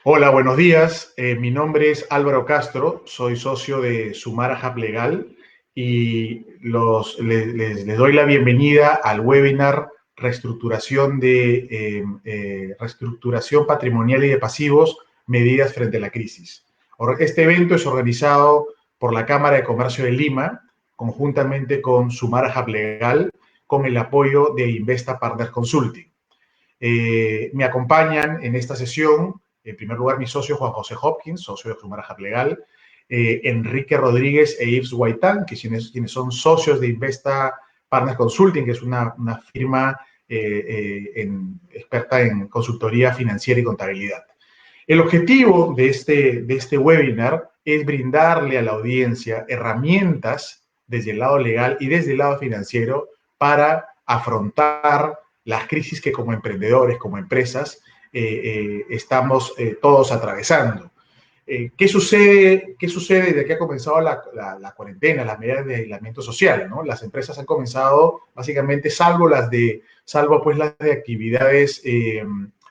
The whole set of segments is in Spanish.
Hola, buenos días. Mi nombre es Álvaro Castro, soy socio de Sumara Hub Legal y les doy la bienvenida al webinar Reestructuración Patrimonial y de Pasivos, Medidas frente a la Crisis. Este evento es organizado por la Cámara de Comercio de Lima, conjuntamente con Sumara Hub Legal, con el apoyo de Investa Partners Consulting. Me acompañan en esta sesión, en primer lugar, mi socio Juan José Hopkins, socio de Sumara Hub Legal, Enrique Rodríguez e Yves Guaitán, quienes son socios de Investa Partners Consulting, que es una firma experta en consultoría financiera y contabilidad. El objetivo de este webinar es brindarle a la audiencia herramientas desde el lado legal y desde el lado financiero para afrontar las crisis que como emprendedores, como empresas, estamos todos atravesando. ¿Qué sucede desde que ha comenzado la cuarentena, las medidas de aislamiento social? ¿No? Las empresas han comenzado, básicamente, salvo pues las de actividades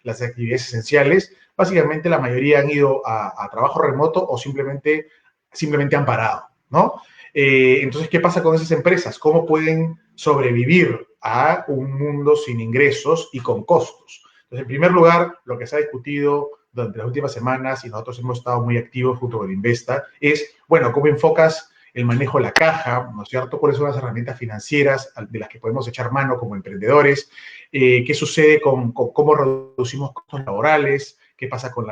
esenciales, básicamente la mayoría han ido a trabajo remoto o simplemente han parado, ¿no? Entonces, ¿qué pasa con esas empresas? ¿Cómo pueden sobrevivir a un mundo sin ingresos y con costos? Entonces, en primer lugar, lo que se ha discutido durante las últimas semanas, y nosotros hemos estado muy activos junto con Investa, es, bueno, ¿cómo enfocas el manejo de la caja? ¿No es cierto? ¿Cuáles son las herramientas financieras de las que podemos echar mano como emprendedores? ¿Qué sucede con cómo reducimos costos laborales? ¿Qué pasa con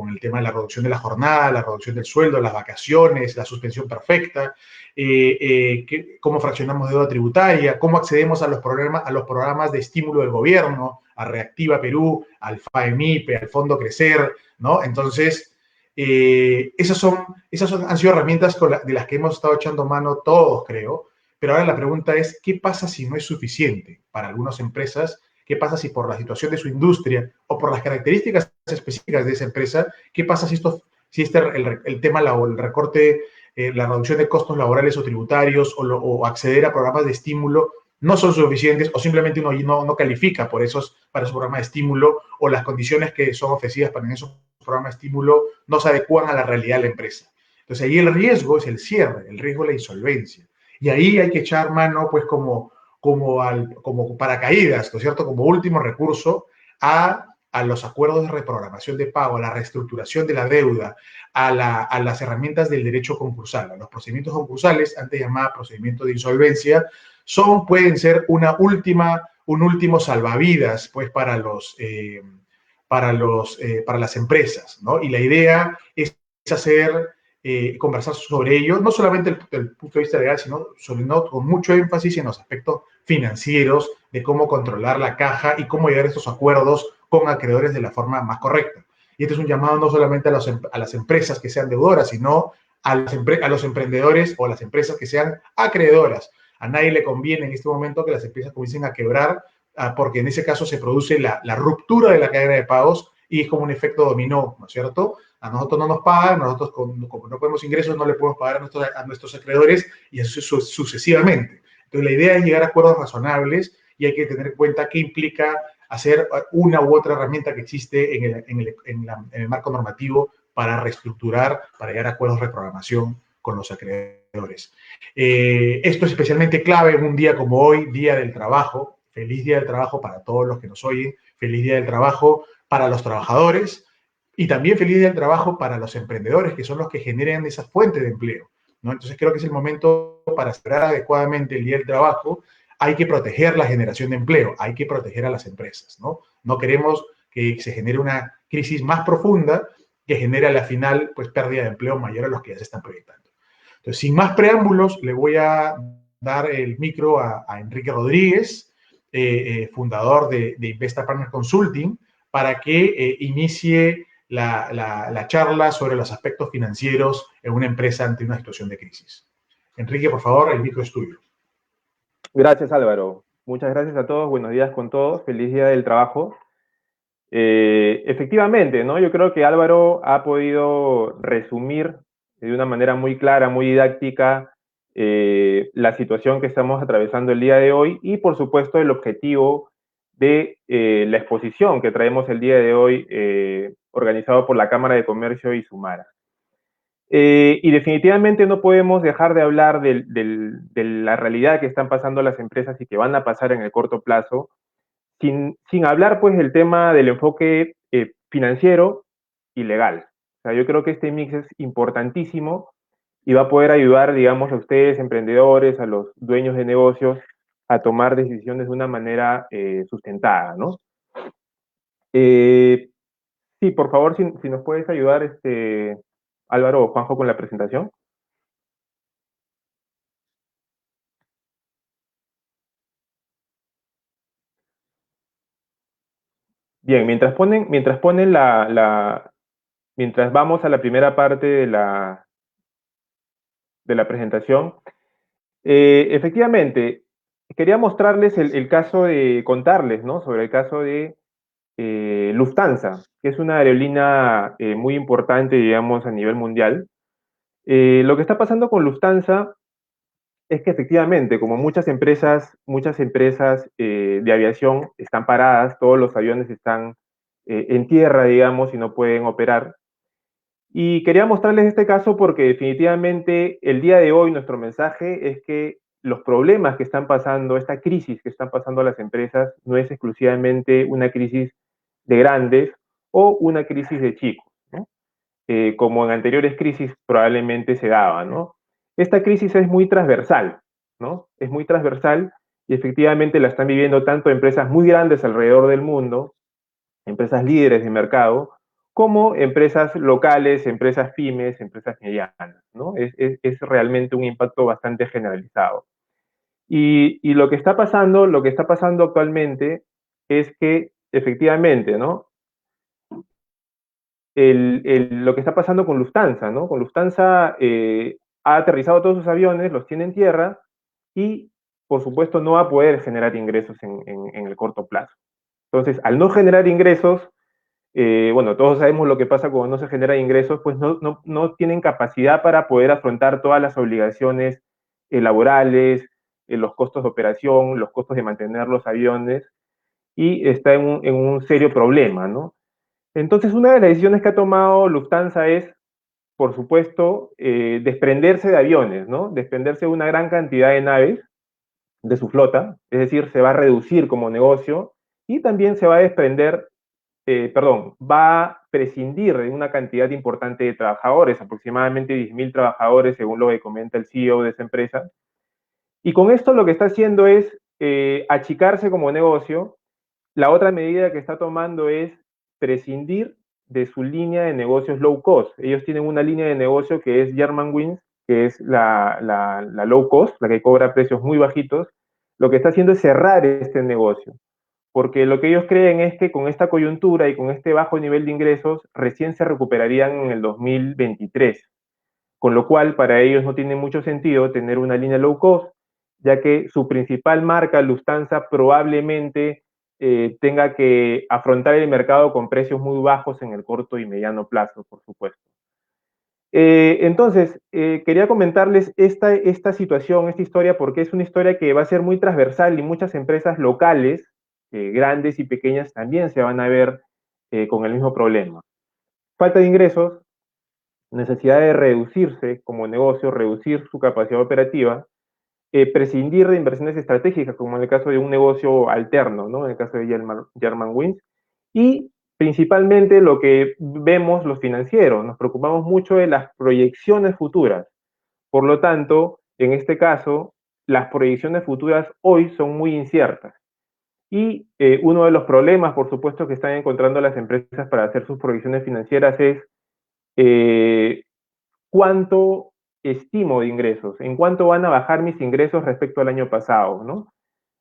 el tema de la reducción de la jornada, la reducción del sueldo, las vacaciones, la suspensión perfecta? ¿Cómo fraccionamos deuda tributaria? ¿Cómo accedemos a los programas de estímulo del gobierno, a Reactiva Perú, al FAEMIPE, al Fondo Crecer, ¿no? Entonces, han sido herramientas de las que hemos estado echando mano todos, creo, pero ahora la pregunta es, ¿qué pasa si no es suficiente para algunas empresas? ¿Qué pasa si por la situación de su industria o por las características específicas de esa empresa, qué pasa el tema, el recorte, la reducción de costos laborales o tributarios o acceder a programas de estímulo no son suficientes o simplemente uno no califica para esos programas de estímulo o las condiciones que son ofrecidas para esos programas de estímulo no se adecuan a la realidad de la empresa? Entonces ahí el riesgo es el cierre, el riesgo de la insolvencia. Y ahí hay que echar mano, pues, como paracaídas, ¿no es cierto? Como último recurso a los acuerdos de reprogramación de pago, a la reestructuración de la deuda, a las herramientas del derecho concursal. A los procedimientos concursales, antes llamada procedimiento de insolvencia, pueden ser un último salvavidas, pues, para las empresas, ¿no? Y la idea es conversar sobre ello, no solamente desde el punto de vista legal, sino con mucho énfasis en los aspectos financieros de cómo controlar la caja y cómo llegar a estos acuerdos con acreedores de la forma más correcta. Y este es un llamado no solamente a las empresas que sean deudoras, sino a los emprendedores o a las empresas que sean acreedoras. A nadie le conviene en este momento que las empresas comiencen a quebrar, porque en ese caso se produce la ruptura de la cadena de pagos y es como un efecto dominó, ¿no es cierto? A nosotros no nos pagan, nosotros como no podemos ingresos no le podemos pagar a nuestros acreedores y así sucesivamente. Entonces la idea es llegar a acuerdos razonables y hay que tener en cuenta qué implica hacer una u otra herramienta que existe en el marco normativo para reestructurar, para llegar a acuerdos de reprogramación con los acreedores. Esto es especialmente clave en un día como hoy, Día del Trabajo. Feliz Día del Trabajo para todos los que nos oyen. Feliz Día del Trabajo para los trabajadores y también feliz Día del Trabajo para los emprendedores, que son los que generan esas fuentes de empleo, ¿no? Entonces creo que es el momento para cerrar adecuadamente el Día del Trabajo. Hay que proteger la generación de empleo, hay que proteger a las empresas, ¿no? No queremos que se genere una crisis más profunda que genere a la final, pues, pérdida de empleo mayor a los que ya se están proyectando. Entonces, sin más preámbulos, le voy a dar el micro a Enrique Rodríguez, fundador de Investa Partner Consulting, para que inicie la charla sobre los aspectos financieros en una empresa ante una situación de crisis. Enrique, por favor, el micro es tuyo. Gracias, Álvaro. Muchas gracias a todos. Buenos días con todos. Feliz día del trabajo. Efectivamente, ¿no? Yo creo que Álvaro ha podido resumir de una manera muy clara, muy didáctica, la situación que estamos atravesando el día de hoy y, por supuesto, el objetivo de la exposición que traemos el día de hoy organizado por la Cámara de Comercio y Sumara. Y definitivamente no podemos dejar de hablar de la realidad que están pasando las empresas y que van a pasar en el corto plazo, sin hablar pues del tema del enfoque financiero y legal. O sea, yo creo que este mix es importantísimo y va a poder ayudar, digamos, a ustedes, emprendedores, a los dueños de negocios, a tomar decisiones de una manera sustentada, ¿no? Sí, por favor, si nos puedes ayudar, Álvaro o Juanjo, con la presentación. Bien, mientras vamos a la primera parte de la presentación, efectivamente, quería mostrarles el caso contarles, ¿no? Sobre el caso de Lufthansa, que es una aerolínea muy importante, digamos, a nivel mundial. Lo que está pasando con Lufthansa es que efectivamente, como muchas empresas de aviación están paradas, todos los aviones están en tierra, digamos, y no pueden operar. Y quería mostrarles este caso porque definitivamente el día de hoy nuestro mensaje es que los problemas que están pasando, esta crisis que están pasando las empresas, no es exclusivamente una crisis de grandes o una crisis de chicos, ¿no? Como en anteriores crisis probablemente se daba, ¿no? Esta crisis es muy transversal, ¿no? Es muy transversal y efectivamente la están viviendo tanto empresas muy grandes alrededor del mundo, empresas líderes de mercado, como empresas locales, empresas pymes, empresas medianas, ¿no? Es realmente un impacto bastante generalizado. Y lo que está pasando actualmente es que efectivamente, ¿no? Lo que está pasando con Lufthansa, ¿no? Con Lufthansa ha aterrizado todos sus aviones, los tiene en tierra y, por supuesto, no va a poder generar ingresos en el corto plazo. Entonces, al no generar ingresos, bueno, todos sabemos lo que pasa cuando no se generan ingresos, pues no tienen capacidad para poder afrontar todas las obligaciones laborales, los costos de operación, los costos de mantener los aviones, y está en un serio problema, ¿no? Entonces, una de las decisiones que ha tomado Lufthansa es, por supuesto, desprenderse de aviones, ¿no? Desprenderse de una gran cantidad de naves de su flota, es decir, se va a reducir como negocio y también se va a desprender, va a prescindir de una cantidad importante de trabajadores, aproximadamente 10.000 trabajadores, según lo que comenta el CEO de esa empresa. Y con esto lo que está haciendo es achicarse como negocio. La otra medida que está tomando es prescindir de su línea de negocios low cost. Ellos tienen una línea de negocio que es Germanwings, que es la low cost, la que cobra precios muy bajitos. Lo que está haciendo es cerrar este negocio, porque lo que ellos creen es que con esta coyuntura y con este bajo nivel de ingresos recién se recuperarían en el 2023, con lo cual para ellos no tiene mucho sentido tener una línea low cost, ya que su principal marca, Lufthansa, probablemente tenga que afrontar el mercado con precios muy bajos en el corto y mediano plazo, por supuesto. Entonces, quería comentarles esta situación, esta historia, porque es una historia que va a ser muy transversal y muchas empresas locales, grandes y pequeñas, también se van a ver con el mismo problema. Falta de ingresos, necesidad de reducirse como negocio, reducir su capacidad operativa, prescindir de inversiones estratégicas, como en el caso de un negocio alterno, ¿no? En el caso de Germanwings, y principalmente lo que vemos los financieros, nos preocupamos mucho de las proyecciones futuras. Por lo tanto, en este caso, las proyecciones futuras hoy son muy inciertas. Y uno de los problemas, por supuesto, que están encontrando las empresas para hacer sus proyecciones financieras es cuánto estimo de ingresos, en cuánto van a bajar mis ingresos respecto al año pasado, ¿no?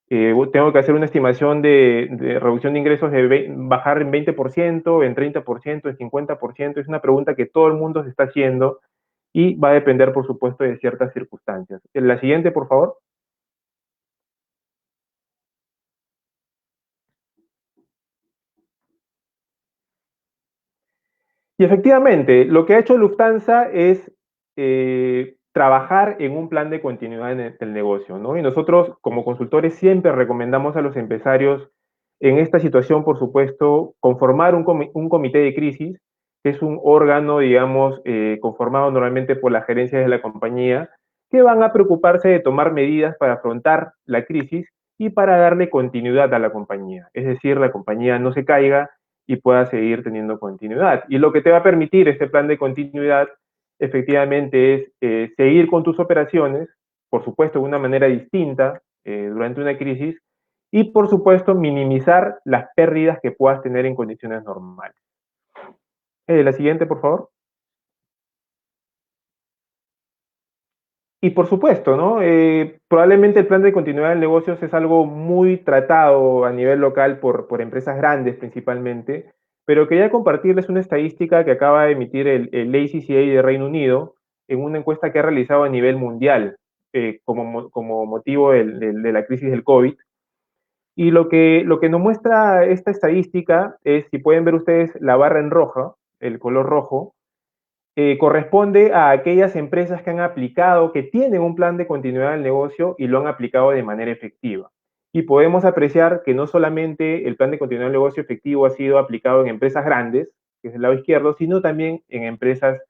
Tengo que hacer una estimación de reducción de ingresos de bajar en 20%, en 30%, en 50%. Es una pregunta que todo el mundo se está haciendo y va a depender, por supuesto, de ciertas circunstancias. La siguiente, por favor. Y efectivamente, lo que ha hecho Lufthansa es trabajar en un plan de continuidad en el negocio, ¿no? Y nosotros, como consultores, siempre recomendamos a los empresarios en esta situación, por supuesto, conformar un comité de crisis, que es un órgano, digamos, conformado normalmente por las gerencias de la compañía, que van a preocuparse de tomar medidas para afrontar la crisis y para darle continuidad a la compañía. Es decir, la compañía no se caiga y pueda seguir teniendo continuidad. Y lo que te va a permitir este plan de continuidad efectivamente es seguir con tus operaciones, por supuesto de una manera distinta durante una crisis, y por supuesto minimizar las pérdidas que puedas tener en condiciones normales. La siguiente, por favor. Y por supuesto, ¿no? Probablemente el plan de continuidad del negocio es algo muy tratado a nivel local por empresas grandes principalmente, pero quería compartirles una estadística que acaba de emitir el ACCA de Reino Unido en una encuesta que ha realizado a nivel mundial como motivo de la crisis del COVID. Y lo que nos muestra esta estadística es, si pueden ver ustedes la barra en roja, el color rojo, corresponde a aquellas empresas que han aplicado, que tienen un plan de continuidad del negocio y lo han aplicado de manera efectiva. Y podemos apreciar que no solamente el plan de continuidad del negocio efectivo ha sido aplicado en empresas grandes, que es el lado izquierdo, sino también en empresas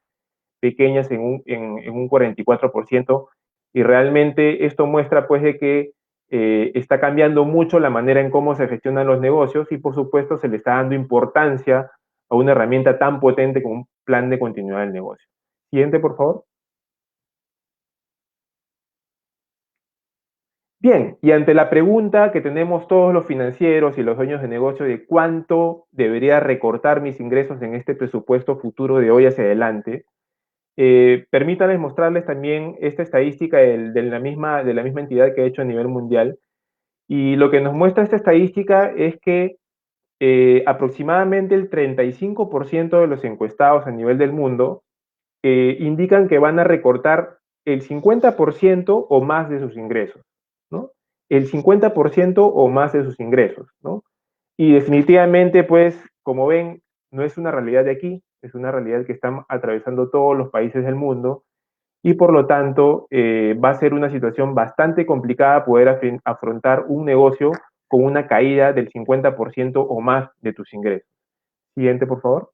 pequeñas en un 44%, y realmente esto muestra pues de que está cambiando mucho la manera en cómo se gestionan los negocios y por supuesto se le está dando importancia a una herramienta tan potente como un plan de continuidad del negocio. Siguiente, por favor. Bien, y ante la pregunta que tenemos todos los financieros y los dueños de negocio de cuánto debería recortar mis ingresos en este presupuesto futuro de hoy hacia adelante, permítanles mostrarles también esta estadística de la misma entidad que ha hecho a nivel mundial. Y lo que nos muestra esta estadística es que aproximadamente el 35% de los encuestados a nivel del mundo indican que van a recortar el 50% o más de sus ingresos, ¿no? El 50% o más de sus ingresos, ¿no? Y definitivamente, pues, como ven, no es una realidad de aquí, es una realidad que están atravesando todos los países del mundo y por lo tanto va a ser una situación bastante complicada poder afrontar un negocio con una caída del 50% o más de tus ingresos. Siguiente, por favor.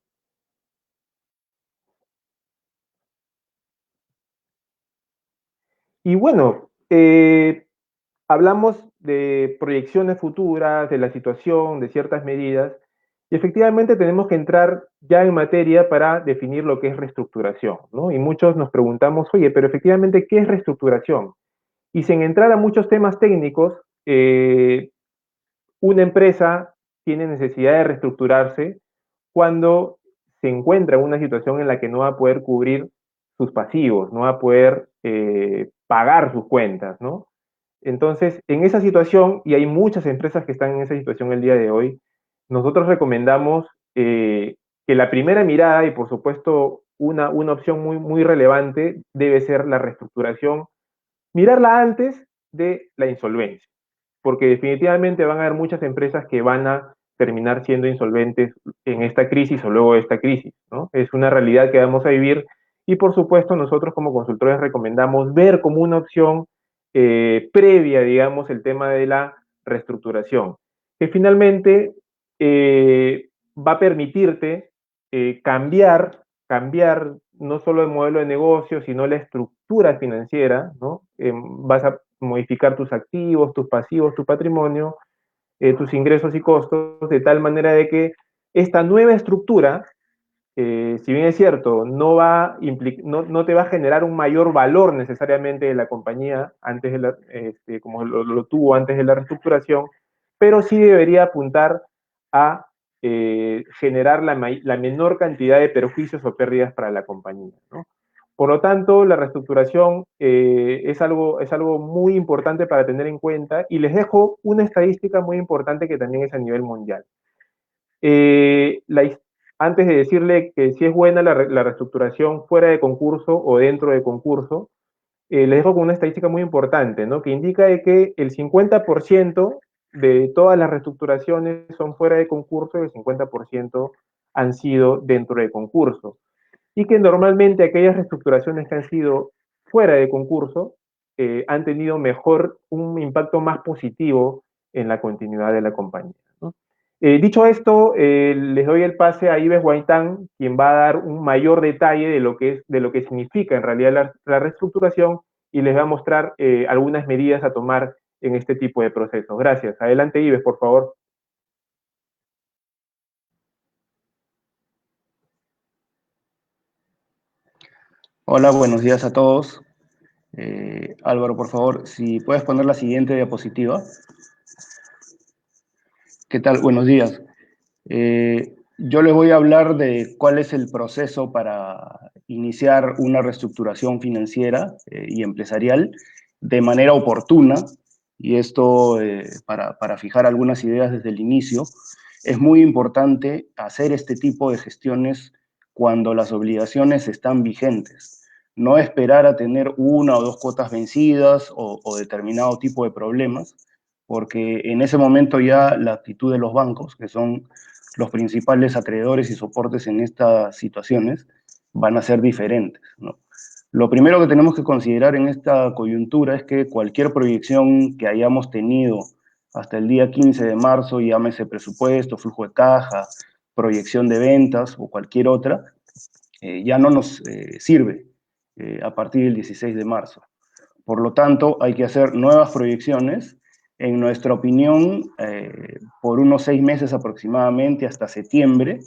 Y bueno, hablamos de proyecciones futuras, de la situación, de ciertas medidas, y efectivamente tenemos que entrar ya en materia para definir lo que es reestructuración, ¿no? Y muchos nos preguntamos, oye, pero efectivamente, ¿qué es reestructuración? Y sin entrar a muchos temas técnicos, una empresa tiene necesidad de reestructurarse cuando se encuentra en una situación en la que no va a poder cubrir sus pasivos, no va a poder pagar sus cuentas, ¿no? Entonces, en esa situación, y hay muchas empresas que están en esa situación el día de hoy, nosotros recomendamos que la primera mirada, y por supuesto una opción muy, muy relevante, debe ser la reestructuración, mirarla antes de la insolvencia, porque definitivamente van a haber muchas empresas que van a terminar siendo insolventes en esta crisis o luego de esta crisis, ¿no? Es una realidad que vamos a vivir y por supuesto nosotros como consultores recomendamos ver como una opción previa, digamos, el tema de la reestructuración, que finalmente va a permitirte cambiar no solo el modelo de negocio, sino la estructura financiera, ¿no? Vas a modificar tus activos, tus pasivos, tu patrimonio, tus ingresos y costos, de tal manera de que esta nueva estructura, si bien es cierto, no te va a generar un mayor valor necesariamente de la compañía antes como lo tuvo antes de la reestructuración, pero sí debería apuntar a generar la menor cantidad de perjuicios o pérdidas para la compañía, ¿no? Por lo tanto, la reestructuración es algo muy importante para tener en cuenta y les dejo una estadística muy importante que también es a nivel mundial. Eh, la, Antes de decirle que si es buena la reestructuración fuera de concurso o dentro de concurso, les dejo con una estadística muy importante, ¿no? Que indica de que el 50% de todas las reestructuraciones son fuera de concurso y el 50% han sido dentro de concurso. Y que normalmente aquellas reestructuraciones que han sido fuera de concurso han tenido un impacto más positivo en la continuidad de la compañía, ¿no? Dicho esto, les doy el pase a Ives Guaitán, quien va a dar un mayor detalle de lo que significa en realidad la reestructuración y les va a mostrar algunas medidas a tomar en este tipo de procesos. Gracias. Adelante, Ives, por favor. Hola, buenos días a todos. Álvaro, por favor, si puedes poner la siguiente diapositiva. ¿Qué tal? Buenos días. Yo les voy a hablar de cuál es el proceso para iniciar una reestructuración financiera y empresarial de manera oportuna, y esto para fijar algunas ideas desde el inicio. Es muy importante hacer este tipo de gestiones cuando las obligaciones están vigentes. No esperar a tener una o dos cuotas vencidas o determinado tipo de problemas, porque en ese momento ya la actitud de los bancos, que son los principales acreedores y soportes en estas situaciones, van a ser diferentes, ¿no? Lo primero que tenemos que considerar en esta coyuntura es que cualquier proyección que hayamos tenido hasta el día 15 de marzo, llámese presupuesto, flujo de caja, proyección de ventas o cualquier otra, ya no nos sirve a partir del 16 de marzo. Por lo tanto, hay que hacer nuevas proyecciones, en nuestra opinión, por unos 6 meses aproximadamente, hasta septiembre,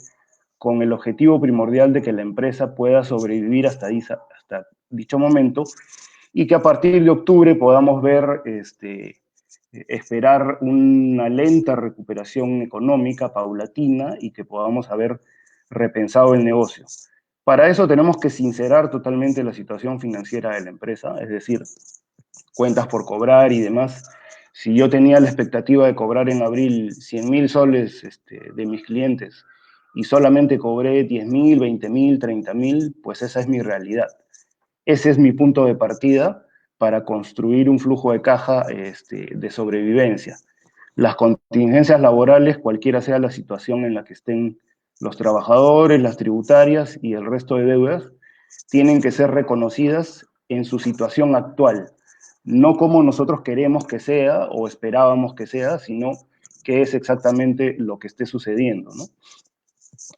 con el objetivo primordial de que la empresa pueda sobrevivir hasta dicho momento y que a partir de octubre podamos ver, esperar una lenta recuperación económica paulatina y que podamos haber repensado el negocio. Para eso tenemos que sincerar totalmente la situación financiera de la empresa, es decir, cuentas por cobrar y demás. Si yo tenía la expectativa de cobrar en abril 100.000 soles de mis clientes y solamente cobré 10.000, 20.000, 30.000, pues esa es mi realidad. Ese es mi punto de partida para construir un flujo de caja de sobrevivencia. Las contingencias laborales, cualquiera sea la situación en la que estén los trabajadores, las tributarias y el resto de deudas, tienen que ser reconocidas en su situación actual, no como nosotros queremos que sea o esperábamos que sea, sino que es exactamente lo que esté sucediendo, ¿no?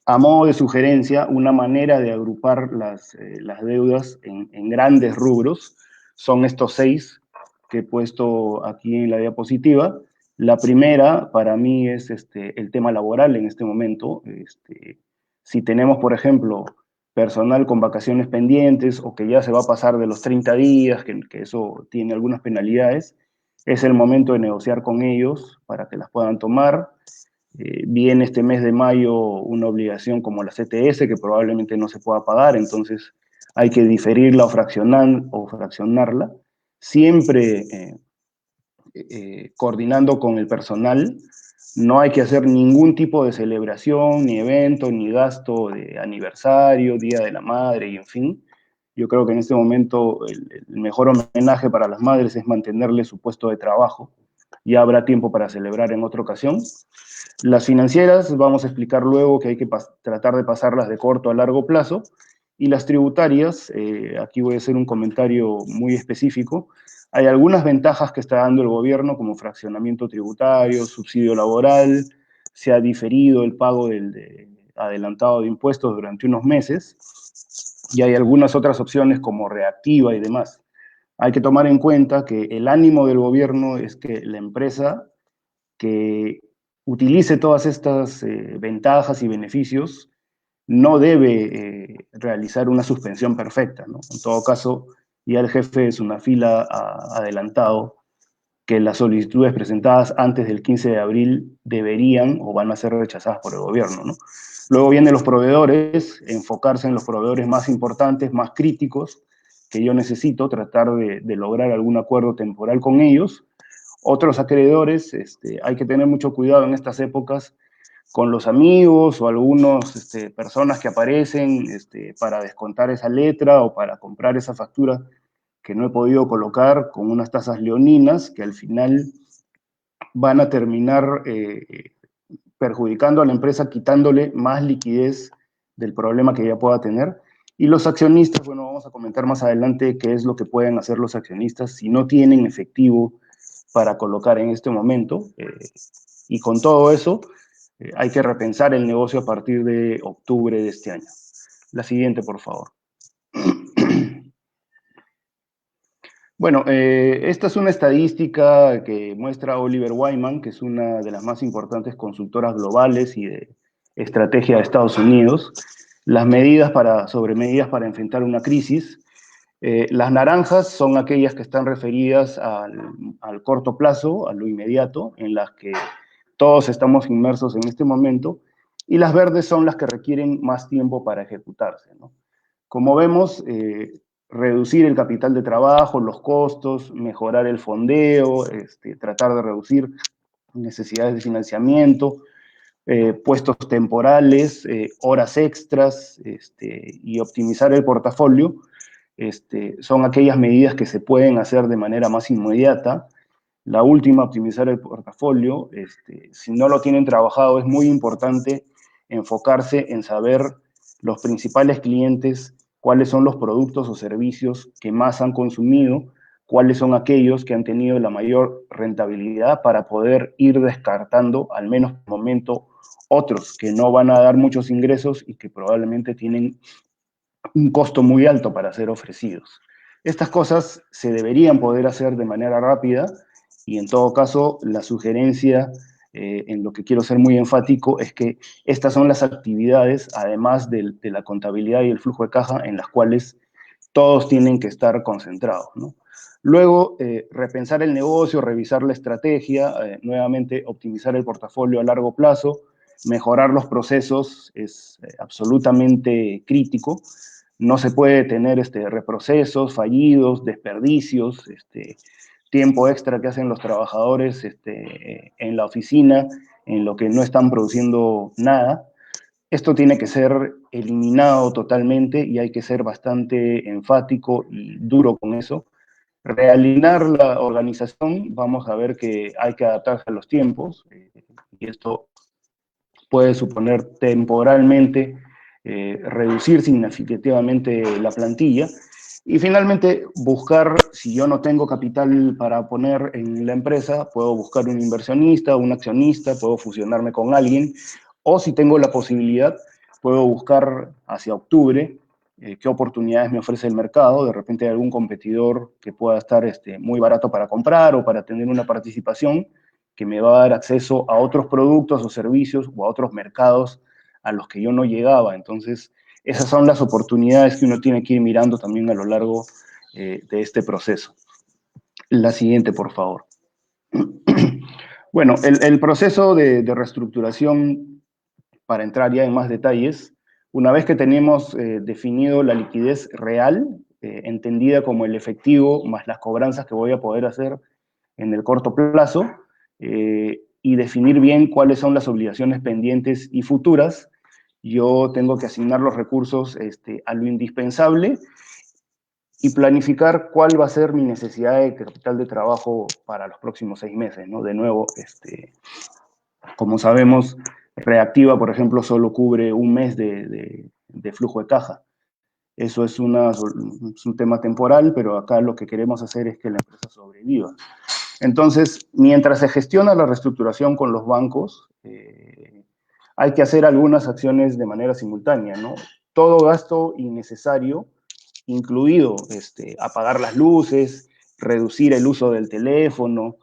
A modo de sugerencia, una manera de agrupar las deudas en grandes rubros son estos 6 que he puesto aquí en la diapositiva. La primera, para mí, es el tema laboral en este momento. Si tenemos, por ejemplo, personal con vacaciones pendientes o que ya se va a pasar de los 30 días, que eso tiene algunas penalidades, es el momento de negociar con ellos para que las puedan tomar. Viene este mes de mayo una obligación como la CTS que probablemente no se pueda pagar, entonces hay que diferirla o fraccionarla, siempre coordinando con el personal. No hay que hacer ningún tipo de celebración, ni evento, ni gasto de aniversario, Día de la Madre, y en fin. Yo creo que en este momento el mejor homenaje para las madres es mantenerle su puesto de trabajo. Ya habrá tiempo para celebrar en otra ocasión. Las financieras, vamos a explicar luego que hay que tratar de pasarlas de corto a largo plazo. Y las tributarias, aquí voy a hacer un comentario muy específico. Hay algunas ventajas que está dando el gobierno, como fraccionamiento tributario, subsidio laboral, se ha diferido el pago del adelantado de impuestos durante unos meses, y hay algunas otras opciones como reactiva y demás. Hay que tomar en cuenta que el ánimo del gobierno es que la empresa que utilice todas estas ventajas y beneficios no debe realizar una suspensión perfecta, ¿no? En todo caso, ya el jefe de Sunafila ha adelantado que las solicitudes presentadas antes del 15 de abril deberían o van a ser rechazadas por el gobierno, ¿no? Luego vienen los proveedores, enfocarse en los proveedores más importantes, más críticos, que yo necesito, tratar de lograr algún acuerdo temporal con ellos. Otros acreedores, hay que tener mucho cuidado en estas épocas con los amigos o algunas personas que aparecen para descontar esa letra o para comprar esa factura que no he podido colocar con unas tasas leoninas que al final van a terminar perjudicando a la empresa, quitándole más liquidez del problema que ya pueda tener. Y los accionistas, bueno, vamos a comentar más adelante qué es lo que pueden hacer los accionistas si no tienen efectivo para colocar en este momento. Y con todo eso, Hay que repensar el negocio a partir de octubre de este año. La siguiente, por favor. Bueno, esta es una estadística que muestra Oliver Wyman, que es una de las más importantes consultoras globales y de estrategia de Estados Unidos. Las medidas sobre medidas para enfrentar una crisis. Las naranjas son aquellas que están referidas al corto plazo, a lo inmediato, en las que todos estamos inmersos en este momento, y las verdes son las que requieren más tiempo para ejecutarse, ¿no? Como vemos, reducir el capital de trabajo, los costos, mejorar el fondeo, tratar de reducir necesidades de financiamiento, puestos temporales, horas extras, y optimizar el portafolio, son aquellas medidas que se pueden hacer de manera más inmediata. La última, optimizar el portafolio, si no lo tienen trabajado, es muy importante enfocarse en saber los principales clientes, cuáles son los productos o servicios que más han consumido, cuáles son aquellos que han tenido la mayor rentabilidad para poder ir descartando, al menos de momento, otros que no van a dar muchos ingresos y que probablemente tienen un costo muy alto para ser ofrecidos. Estas cosas se deberían poder hacer de manera rápida y en todo caso la sugerencia, en lo que quiero ser muy enfático, es que estas son las actividades, además de la contabilidad y el flujo de caja, en las cuales todos tienen que estar concentrados, ¿no? Luego, repensar el negocio, revisar la estrategia, nuevamente optimizar el portafolio a largo plazo, mejorar los procesos es absolutamente crítico. No se puede tener reprocesos fallidos, desperdicios, tiempo extra que hacen los trabajadores en la oficina, en lo que no están produciendo nada. Esto tiene que ser eliminado totalmente y hay que ser bastante enfático y duro con eso. Realinear la organización, vamos a ver que hay que adaptarse a los tiempos, y esto puede suponer temporalmente reducir significativamente la plantilla. Y finalmente, buscar, si yo no tengo capital para poner en la empresa, puedo buscar un inversionista, un accionista, puedo fusionarme con alguien, o si tengo la posibilidad, puedo buscar hacia octubre qué oportunidades me ofrece el mercado. De repente hay algún competidor que pueda estar muy barato para comprar o para tener una participación que me va a dar acceso a otros productos o servicios o a otros mercados a los que yo no llegaba. Entonces, esas son las oportunidades que uno tiene que ir mirando también a lo largo de este proceso. La siguiente, por favor. Bueno, el proceso de reestructuración, para entrar ya en más detalles, una vez que tenemos definido la liquidez real, entendida como el efectivo más las cobranzas que voy a poder hacer en el corto plazo, y definir bien cuáles son las obligaciones pendientes y futuras, yo tengo que asignar los recursos a lo indispensable y planificar cuál va a ser mi necesidad de capital de trabajo para los próximos 6 meses, ¿no? De nuevo, como sabemos, Reactiva, por ejemplo, solo cubre un mes de flujo de caja. Eso es un tema temporal, pero acá lo que queremos hacer es que la empresa sobreviva. Entonces, mientras se gestiona la reestructuración con los bancos, hay que hacer algunas acciones de manera simultánea, ¿no? Todo gasto innecesario, incluido apagar las luces, reducir el uso del teléfono,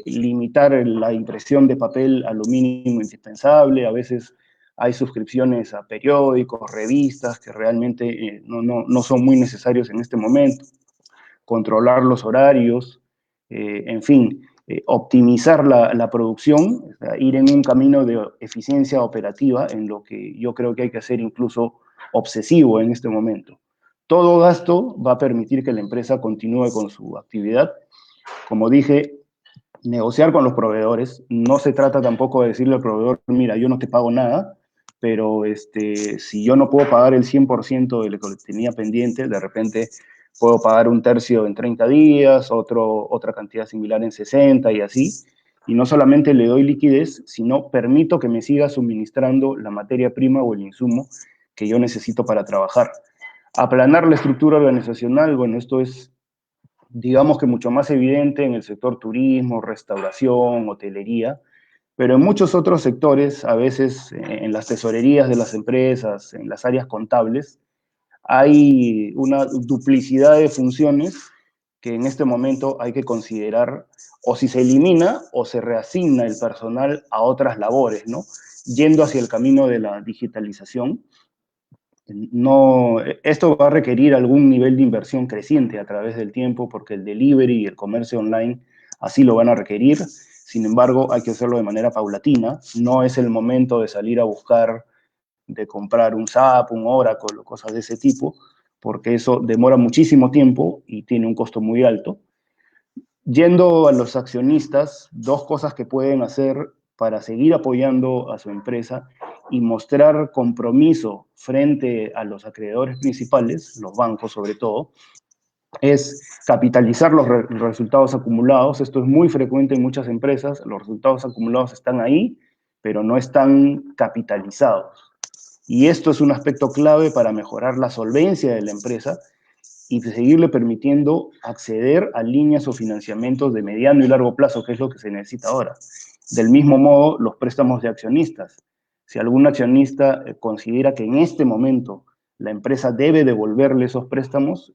limitar la impresión de papel a lo mínimo indispensable. A veces hay suscripciones a periódicos, revistas, que realmente no son muy necesarios en este momento. Controlar los horarios, en fin, optimizar la producción, o sea, ir en un camino de eficiencia operativa, en lo que yo creo que hay que hacer incluso obsesivo en este momento. Todo gasto va a permitir que la empresa continúe con su actividad. Como dije, negociar con los proveedores. No se trata tampoco de decirle al proveedor, mira, yo no te pago nada, pero si yo no puedo pagar el 100% de lo que tenía pendiente, de repente puedo pagar un tercio en 30 días, otra cantidad similar en 60 y así. Y no solamente le doy liquidez, sino permito que me siga suministrando la materia prima o el insumo que yo necesito para trabajar. Aplanar la estructura organizacional, bueno, esto es, digamos que mucho más evidente en el sector turismo, restauración, hotelería, Pero en muchos otros sectores, a veces en las tesorerías de las empresas, en las áreas contables, hay una duplicidad de funciones que en este momento hay que considerar o si se elimina o se reasigna el personal a otras labores, ¿no? Yendo hacia el camino de la digitalización. No, esto va a requerir algún nivel de inversión creciente a través del tiempo porque el delivery y el comercio online así lo van a requerir. Sin embargo, hay que hacerlo de manera paulatina. No es el momento de salir a buscar, de comprar un SAP, un Oracle o cosas de ese tipo, porque eso demora muchísimo tiempo y tiene un costo muy alto. Yendo a los accionistas, dos cosas que pueden hacer para seguir apoyando a su empresa y mostrar compromiso frente a los acreedores principales, los bancos sobre todo, es capitalizar los resultados acumulados. Esto es muy frecuente en muchas empresas. Los resultados acumulados están ahí, pero no están capitalizados. Y esto es un aspecto clave para mejorar la solvencia de la empresa y seguirle permitiendo acceder a líneas o financiamientos de mediano y largo plazo, que es lo que se necesita ahora. Del mismo modo, los préstamos de accionistas. Si algún accionista considera que en este momento la empresa debe devolverle esos préstamos,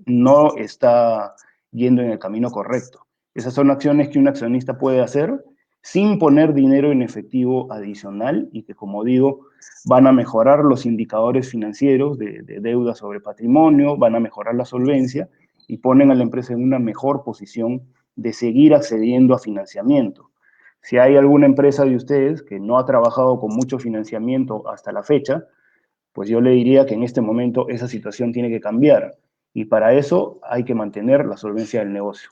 no está yendo en el camino correcto. Esas son acciones que un accionista puede hacer sin poner dinero en efectivo adicional y que, como digo, van a mejorar los indicadores financieros de deuda sobre patrimonio, van a mejorar la solvencia y ponen a la empresa en una mejor posición de seguir accediendo a financiamiento. Si hay alguna empresa de ustedes que no ha trabajado con mucho financiamiento hasta la fecha, pues yo le diría que en este momento esa situación tiene que cambiar y para eso hay que mantener la solvencia del negocio.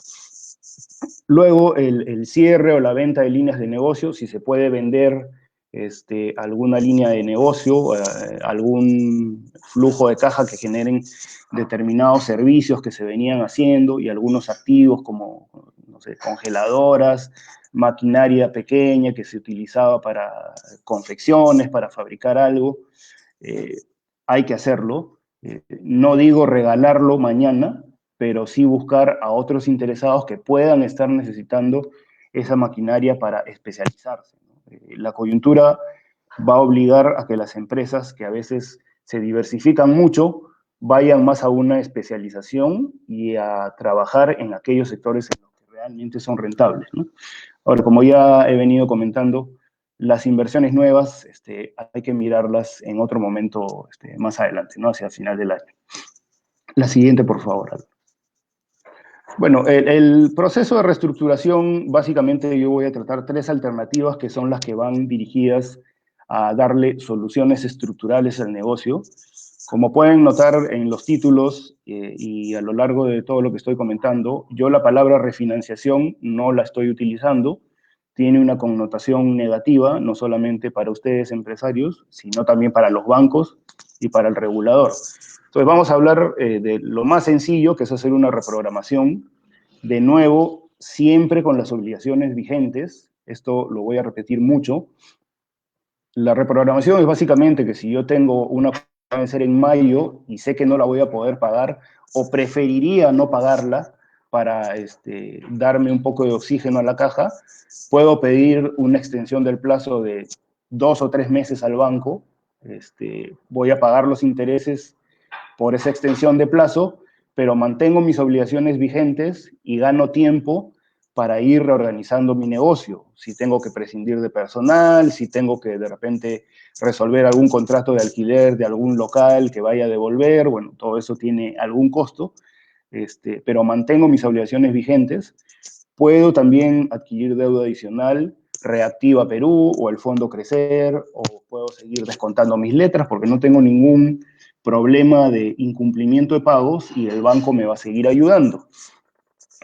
Luego, el cierre o la venta de líneas de negocio, si se puede vender alguna línea de negocio, algún flujo de caja que generen determinados servicios que se venían haciendo y algunos activos como, no sé, congeladoras, maquinaria pequeña que se utilizaba para confecciones, para fabricar algo, hay que hacerlo. No digo regalarlo mañana, pero sí buscar a otros interesados que puedan estar necesitando esa maquinaria para especializarse, ¿no? La coyuntura va a obligar a que las empresas que a veces se diversifican mucho vayan más a una especialización y a trabajar en aquellos sectores en los que realmente son rentables, ¿no? Ahora, como ya he venido comentando, las inversiones nuevas hay que mirarlas en otro momento más adelante, ¿no? Hacia el final del año. La siguiente, por favor. Bueno, el proceso de reestructuración, básicamente yo voy a tratar tres alternativas que son las que van dirigidas a darle soluciones estructurales al negocio. Como pueden notar en los títulos y a lo largo de todo lo que estoy comentando, yo la palabra refinanciación no la estoy utilizando. Tiene una connotación negativa, no solamente para ustedes empresarios, sino también para los bancos y para el regulador. Entonces vamos a hablar de lo más sencillo, que es hacer una reprogramación. De nuevo, siempre con las obligaciones vigentes. Esto lo voy a repetir mucho. La reprogramación es básicamente que si yo tengo una cuenta que va a vencer en mayo y sé que no la voy a poder pagar o preferiría no pagarla para darme un poco de oxígeno a la caja, puedo pedir una extensión del plazo de 2 o 3 meses al banco. Voy a pagar los intereses por esa extensión de plazo, pero mantengo mis obligaciones vigentes y gano tiempo para ir reorganizando mi negocio. Si tengo que prescindir de personal, si tengo que de repente resolver algún contrato de alquiler de algún local que vaya a devolver, bueno, todo eso tiene algún costo, pero mantengo mis obligaciones vigentes. Puedo también adquirir deuda adicional, Reactiva Perú o el Fondo Crecer, o puedo seguir descontando mis letras porque no tengo ningún problema de incumplimiento de pagos y el banco me va a seguir ayudando.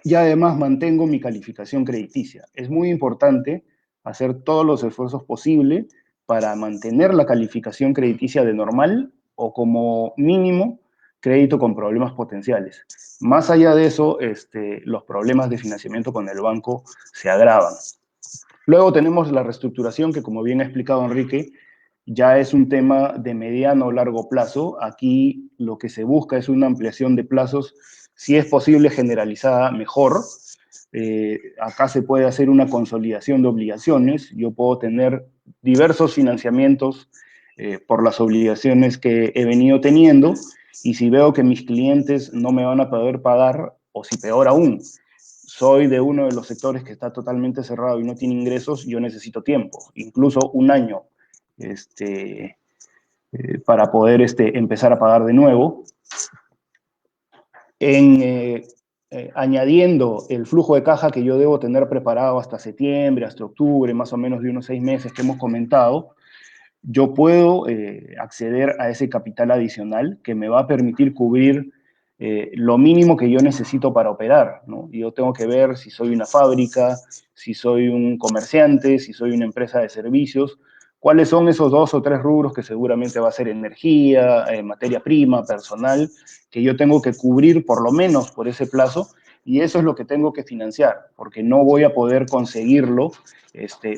Y además mantengo mi calificación crediticia. Es muy importante hacer todos los esfuerzos posibles para mantener la calificación crediticia de normal o como mínimo crédito con problemas potenciales. Más allá de eso, los problemas de financiamiento con el banco se agravan. Luego tenemos la reestructuración que, como bien ha explicado Enrique, ya es un tema de mediano o largo plazo. Aquí lo que se busca es una ampliación de plazos, si es posible generalizada, mejor. Acá se puede hacer una consolidación de obligaciones. Yo puedo tener diversos financiamientos por las obligaciones que he venido teniendo, y si veo que mis clientes no me van a poder pagar, o si peor aún, soy de uno de los sectores que está totalmente cerrado y no tiene ingresos, yo necesito tiempo, incluso un año, para poder empezar a pagar de nuevo. Añadiendo el flujo de caja que yo debo tener preparado hasta septiembre, hasta octubre, más o menos de unos 6 meses que hemos comentado, yo puedo acceder a ese capital adicional que me va a permitir cubrir lo mínimo que yo necesito para operar, ¿no? Yo tengo que ver si soy una fábrica, si soy un comerciante, si soy una empresa de servicios, cuáles son esos 2 o 3 rubros que seguramente va a ser energía, materia prima, personal, que yo tengo que cubrir por lo menos por ese plazo, y eso es lo que tengo que financiar, porque no voy a poder conseguirlo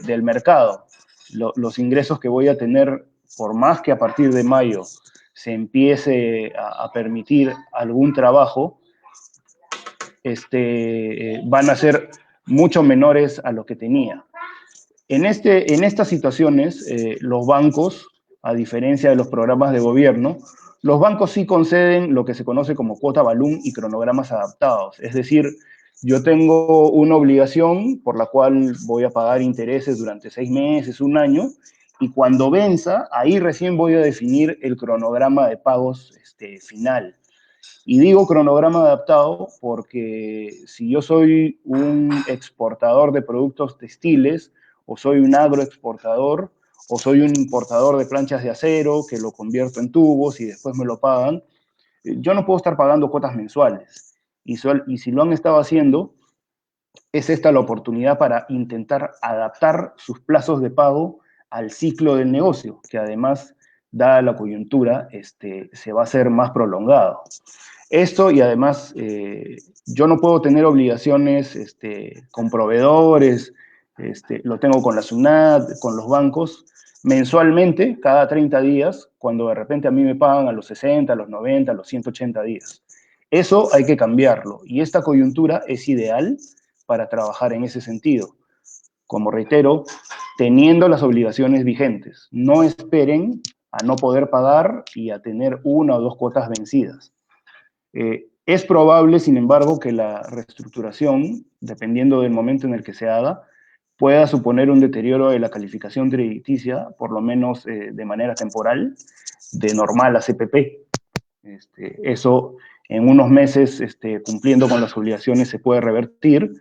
del mercado. Los ingresos que voy a tener, por más que a partir de mayo se empiece a permitir algún trabajo, van a ser mucho menores a lo que tenía. En estas situaciones, los bancos, a diferencia de los programas de gobierno, los bancos sí conceden lo que se conoce como cuota balloon y cronogramas adaptados. Es decir, yo tengo una obligación por la cual voy a pagar intereses durante 6 meses, un año, y cuando venza, ahí recién voy a definir el cronograma de pagos final. Y digo cronograma adaptado porque si yo soy un exportador de productos textiles, o soy un agroexportador, o soy un importador de planchas de acero que lo convierto en tubos y después me lo pagan, yo no puedo estar pagando cuotas mensuales. Y si lo han estado haciendo, es esta la oportunidad para intentar adaptar sus plazos de pago al ciclo del negocio, que además, dada la coyuntura, se va a hacer más prolongado. Esto, y además, yo no puedo tener obligaciones con proveedores, lo tengo con la SUNAT, con los bancos, mensualmente, cada 30 días, cuando de repente a mí me pagan a los 60, a los 90, a los 180 días. Eso hay que cambiarlo, y esta coyuntura es ideal para trabajar en ese sentido. Como reitero, teniendo las obligaciones vigentes. No esperen a no poder pagar y a tener 1 o 2 cuotas vencidas. Es probable, sin embargo, que la reestructuración, dependiendo del momento en el que se haga, pueda suponer un deterioro de la calificación crediticia, por lo menos de manera temporal, de normal a CPP. Eso en unos meses, cumpliendo con las obligaciones, se puede revertir.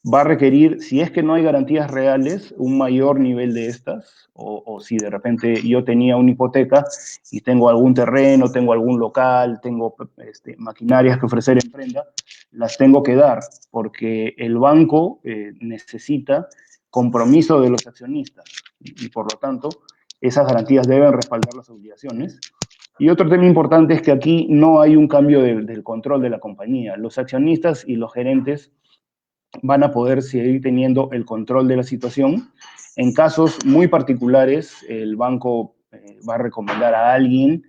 Va a requerir, si es que no hay garantías reales, un mayor nivel de estas, o si de repente yo tenía una hipoteca y tengo algún terreno, tengo algún local, tengo maquinarias que ofrecer en prenda, las tengo que dar, porque el banco necesita compromiso de los accionistas, y por lo tanto, esas garantías deben respaldar las obligaciones. Y otro tema importante es que aquí no hay un cambio del control de la compañía. Los accionistas y los gerentes van a poder seguir teniendo el control de la situación. En casos muy particulares, el banco va a recomendar a alguien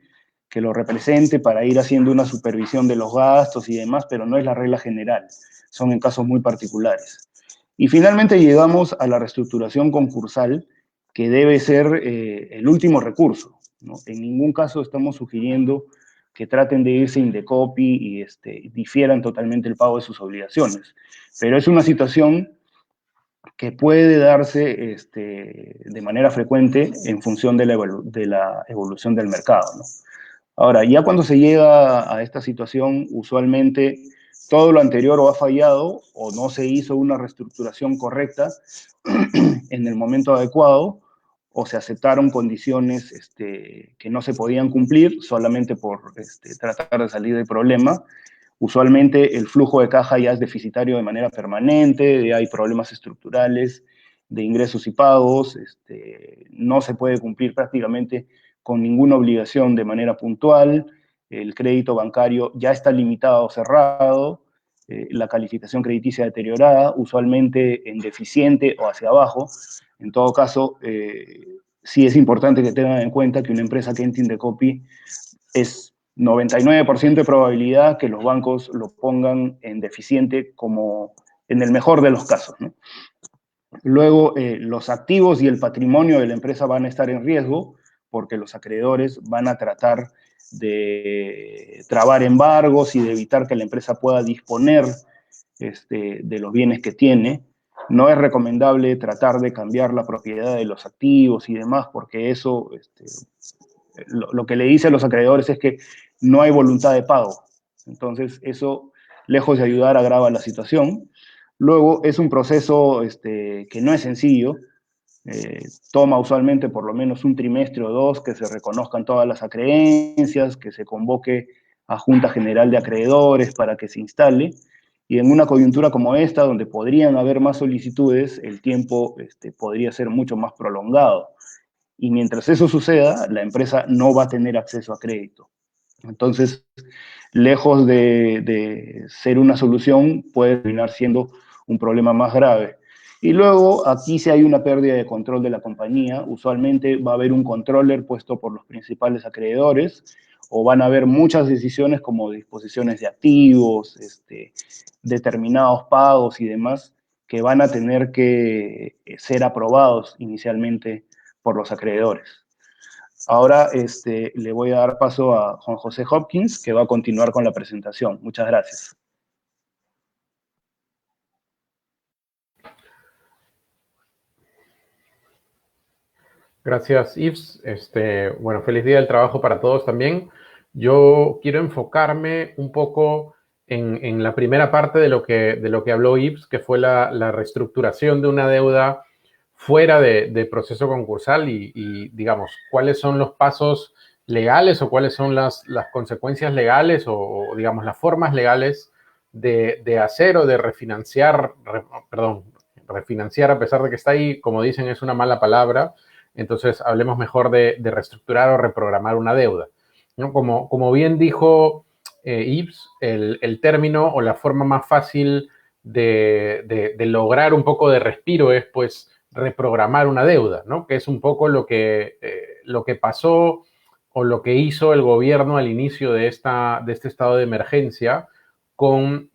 que lo represente para ir haciendo una supervisión de los gastos y demás, pero no es la regla general, son en casos muy particulares. Y finalmente llegamos a la reestructuración concursal, que debe ser el último recurso, ¿no? En ningún caso estamos sugiriendo que traten de irse Indecopi y difieran totalmente el pago de sus obligaciones. Pero es una situación que puede darse de manera frecuente en función de la evolución del mercado, ¿no? Ahora, ya cuando se llega a esta situación, usualmente todo lo anterior o ha fallado o no se hizo una reestructuración correcta en el momento adecuado, o se aceptaron condiciones que no se podían cumplir solamente por tratar de salir del problema. Usualmente el flujo de caja ya es deficitario de manera permanente, ya hay problemas estructurales de ingresos y pagos, no se puede cumplir prácticamente con ninguna obligación de manera puntual, el crédito bancario ya está limitado o cerrado, la calificación crediticia deteriorada, usualmente en deficiente o hacia abajo. En todo caso, sí es importante que tengan en cuenta que una empresa que entre Indecopi es 99% de probabilidad que los bancos lo pongan en deficiente como en el mejor de los casos, ¿no? Luego, los activos y el patrimonio de la empresa van a estar en riesgo porque los acreedores van a tratar de trabar embargos y de evitar que la empresa pueda disponer de los bienes que tiene. No es recomendable tratar de cambiar la propiedad de los activos y demás, porque eso, lo que le dice a los acreedores es que no hay voluntad de pago. Entonces, eso, lejos de ayudar, agrava la situación. Luego, es un proceso que no es sencillo. Toma usualmente por lo menos un trimestre o dos que se reconozcan todas las acreencias, que se convoque a Junta General de Acreedores para que se instale. Y en una coyuntura como esta, donde podrían haber más solicitudes, el tiempo podría ser mucho más prolongado. Y mientras eso suceda, la empresa no va a tener acceso a crédito. Entonces, lejos de ser una solución, puede terminar siendo un problema más grave. Y luego, aquí sí hay una pérdida de control de la compañía. Usualmente va a haber un controller puesto por los principales acreedores, o van a haber muchas decisiones como disposiciones de activos, determinados pagos y demás, que van a tener que ser aprobados inicialmente por los acreedores. Ahora le voy a dar paso a Juan José Hopkins, que va a continuar con la presentación. Muchas gracias. Gracias, Yves. Bueno, feliz día del trabajo para todos también. Yo quiero enfocarme un poco en la primera parte de lo que habló Yves, que fue la reestructuración de una deuda fuera de proceso concursal y, digamos, cuáles son los pasos legales o cuáles son las consecuencias legales o, digamos, las formas legales de hacer o de refinanciar, refinanciar a pesar de que está ahí, como dicen, es una mala palabra. Entonces, hablemos mejor de reestructurar o reprogramar una deuda, ¿no? Como bien dijo Yves, el término o la forma más fácil de lograr un poco de respiro es, pues, reprogramar una deuda, ¿no? Que es un poco lo que pasó o lo que hizo el gobierno al inicio de este estado de emergencia con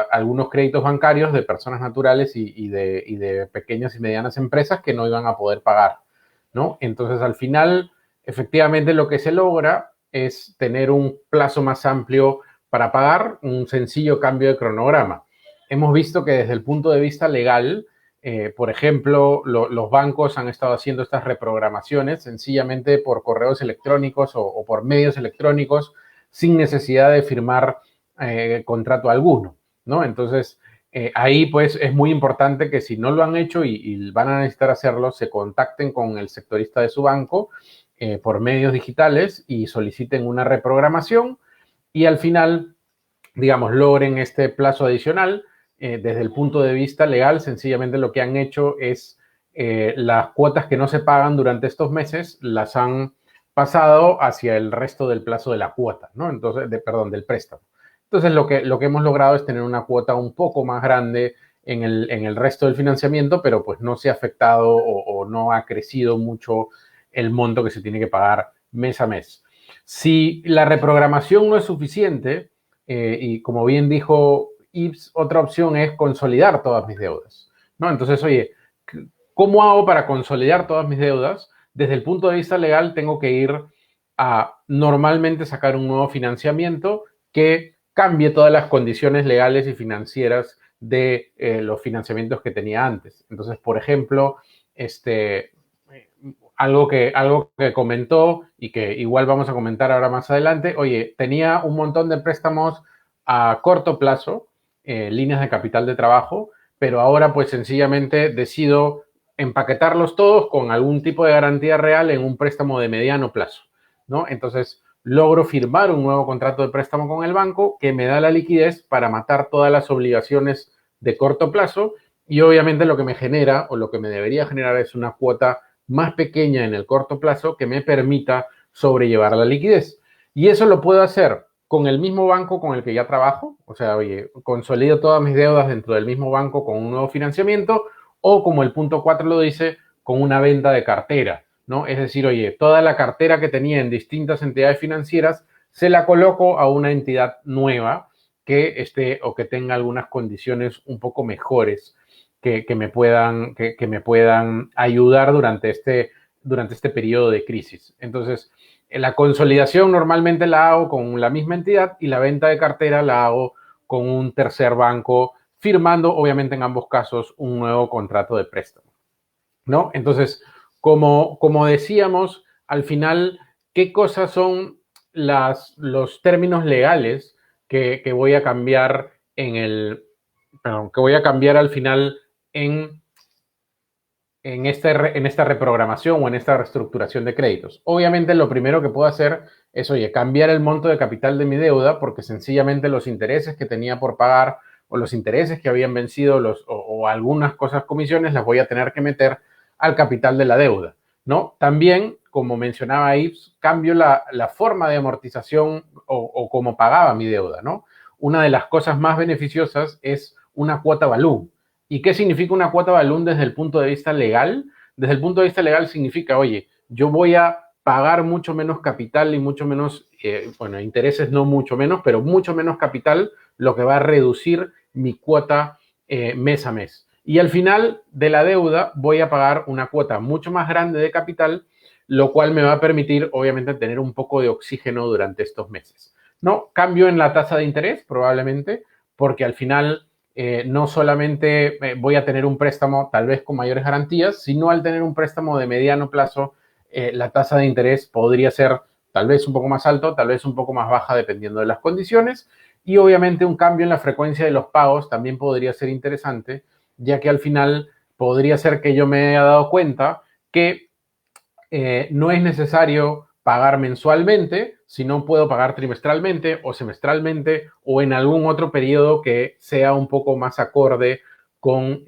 algunos créditos bancarios de personas naturales y de pequeñas y medianas empresas que no iban a poder pagar, ¿no? Entonces, al final, efectivamente, lo que se logra es tener un plazo más amplio para pagar, un sencillo cambio de cronograma. Hemos visto que desde el punto de vista legal, por ejemplo, los bancos han estado haciendo estas reprogramaciones sencillamente por correos electrónicos o por medios electrónicos sin necesidad de firmar contrato alguno, ¿no? Entonces, ahí pues es muy importante que si no lo han hecho y van a necesitar hacerlo, se contacten con el sectorista de su banco por medios digitales y soliciten una reprogramación y al final, digamos, logren este plazo adicional. Desde el punto de vista legal, sencillamente lo que han hecho es las cuotas que no se pagan durante estos meses las han pasado hacia el resto del plazo de la cuota, ¿no? Entonces, del préstamo. Entonces, lo que hemos logrado es tener una cuota un poco más grande en el resto del financiamiento, pero pues no se ha afectado o no ha crecido mucho el monto que se tiene que pagar mes a mes. Si la reprogramación no es suficiente, y como bien dijo Yves, otra opción es consolidar todas mis deudas, ¿no? Entonces, oye, ¿cómo hago para consolidar todas mis deudas? Desde el punto de vista legal, tengo que ir a normalmente sacar un nuevo financiamiento que cambie todas las condiciones legales y financieras de los financiamientos que tenía antes. Entonces, por ejemplo, algo que comentó y que igual vamos a comentar ahora más adelante, oye, tenía un montón de préstamos a corto plazo, líneas de capital de trabajo, pero ahora pues sencillamente decido empaquetarlos todos con algún tipo de garantía real en un préstamo de mediano plazo, ¿no? Entonces, logro firmar un nuevo contrato de préstamo con el banco que me da la liquidez para matar todas las obligaciones de corto plazo y obviamente lo que me genera o lo que me debería generar es una cuota más pequeña en el corto plazo que me permita sobrellevar la liquidez. Y eso lo puedo hacer con el mismo banco con el que ya trabajo, o sea, oye, consolido todas mis deudas dentro del mismo banco con un nuevo financiamiento o, como el punto 4 lo dice, con una venta de cartera, ¿no? Es decir, oye, toda la cartera que tenía en distintas entidades financieras se la coloco a una entidad nueva que esté o que tenga algunas condiciones un poco mejores que me puedan ayudar durante este periodo de crisis. Entonces, la consolidación normalmente la hago con la misma entidad y la venta de cartera la hago con un tercer banco, firmando, obviamente, en ambos casos, un nuevo contrato de préstamo, ¿no? Entonces, como decíamos, al final, ¿qué cosas son los términos legales que voy a cambiar al final en esta reprogramación o en esta reestructuración de créditos? Obviamente, lo primero que puedo hacer es, oye, cambiar el monto de capital de mi deuda, porque sencillamente los intereses que tenía por pagar o los intereses que habían vencido o algunas cosas, comisiones, las voy a tener que meter al capital de la deuda, ¿no? También, como mencionaba Yves, cambio la forma de amortización o cómo pagaba mi deuda, ¿no? Una de las cosas más beneficiosas es una cuota balloon. ¿Y qué significa una cuota balloon desde el punto de vista legal? Desde el punto de vista legal significa, oye, yo voy a pagar mucho menos capital y mucho menos, intereses no mucho menos, pero mucho menos capital, lo que va a reducir mi cuota mes a mes. Y al final de la deuda voy a pagar una cuota mucho más grande de capital, lo cual me va a permitir, obviamente, tener un poco de oxígeno durante estos meses. No, cambio en la tasa de interés, probablemente, porque al final no solamente voy a tener un préstamo tal vez con mayores garantías, sino al tener un préstamo de mediano plazo, la tasa de interés podría ser tal vez un poco más alto, tal vez un poco más baja, dependiendo de las condiciones. Y obviamente un cambio en la frecuencia de los pagos también podría ser interesante, ya que al final podría ser que yo me haya dado cuenta que no es necesario pagar mensualmente, sino puedo pagar trimestralmente o semestralmente o en algún otro periodo que sea un poco más acorde con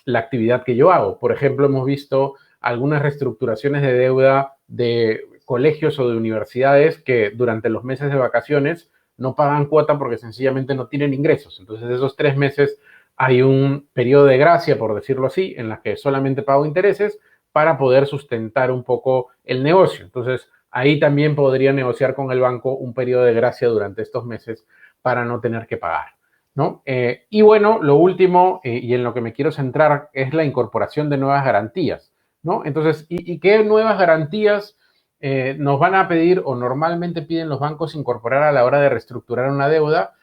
la actividad que yo hago. Por ejemplo, hemos visto algunas reestructuraciones de deuda de colegios o de universidades que durante los meses de vacaciones no pagan cuota porque sencillamente no tienen ingresos. Entonces, esos 3 meses hay un periodo de gracia, por decirlo así, en la que solamente pago intereses para poder sustentar un poco el negocio. Entonces, ahí también podría negociar con el banco un periodo de gracia durante estos meses para no tener que pagar, ¿no? Y bueno, lo último, y en lo que me quiero centrar, es la incorporación de nuevas garantías, ¿no? Entonces, ¿y qué nuevas garantías nos van a pedir o normalmente piden los bancos incorporar a la hora de reestructurar una deuda?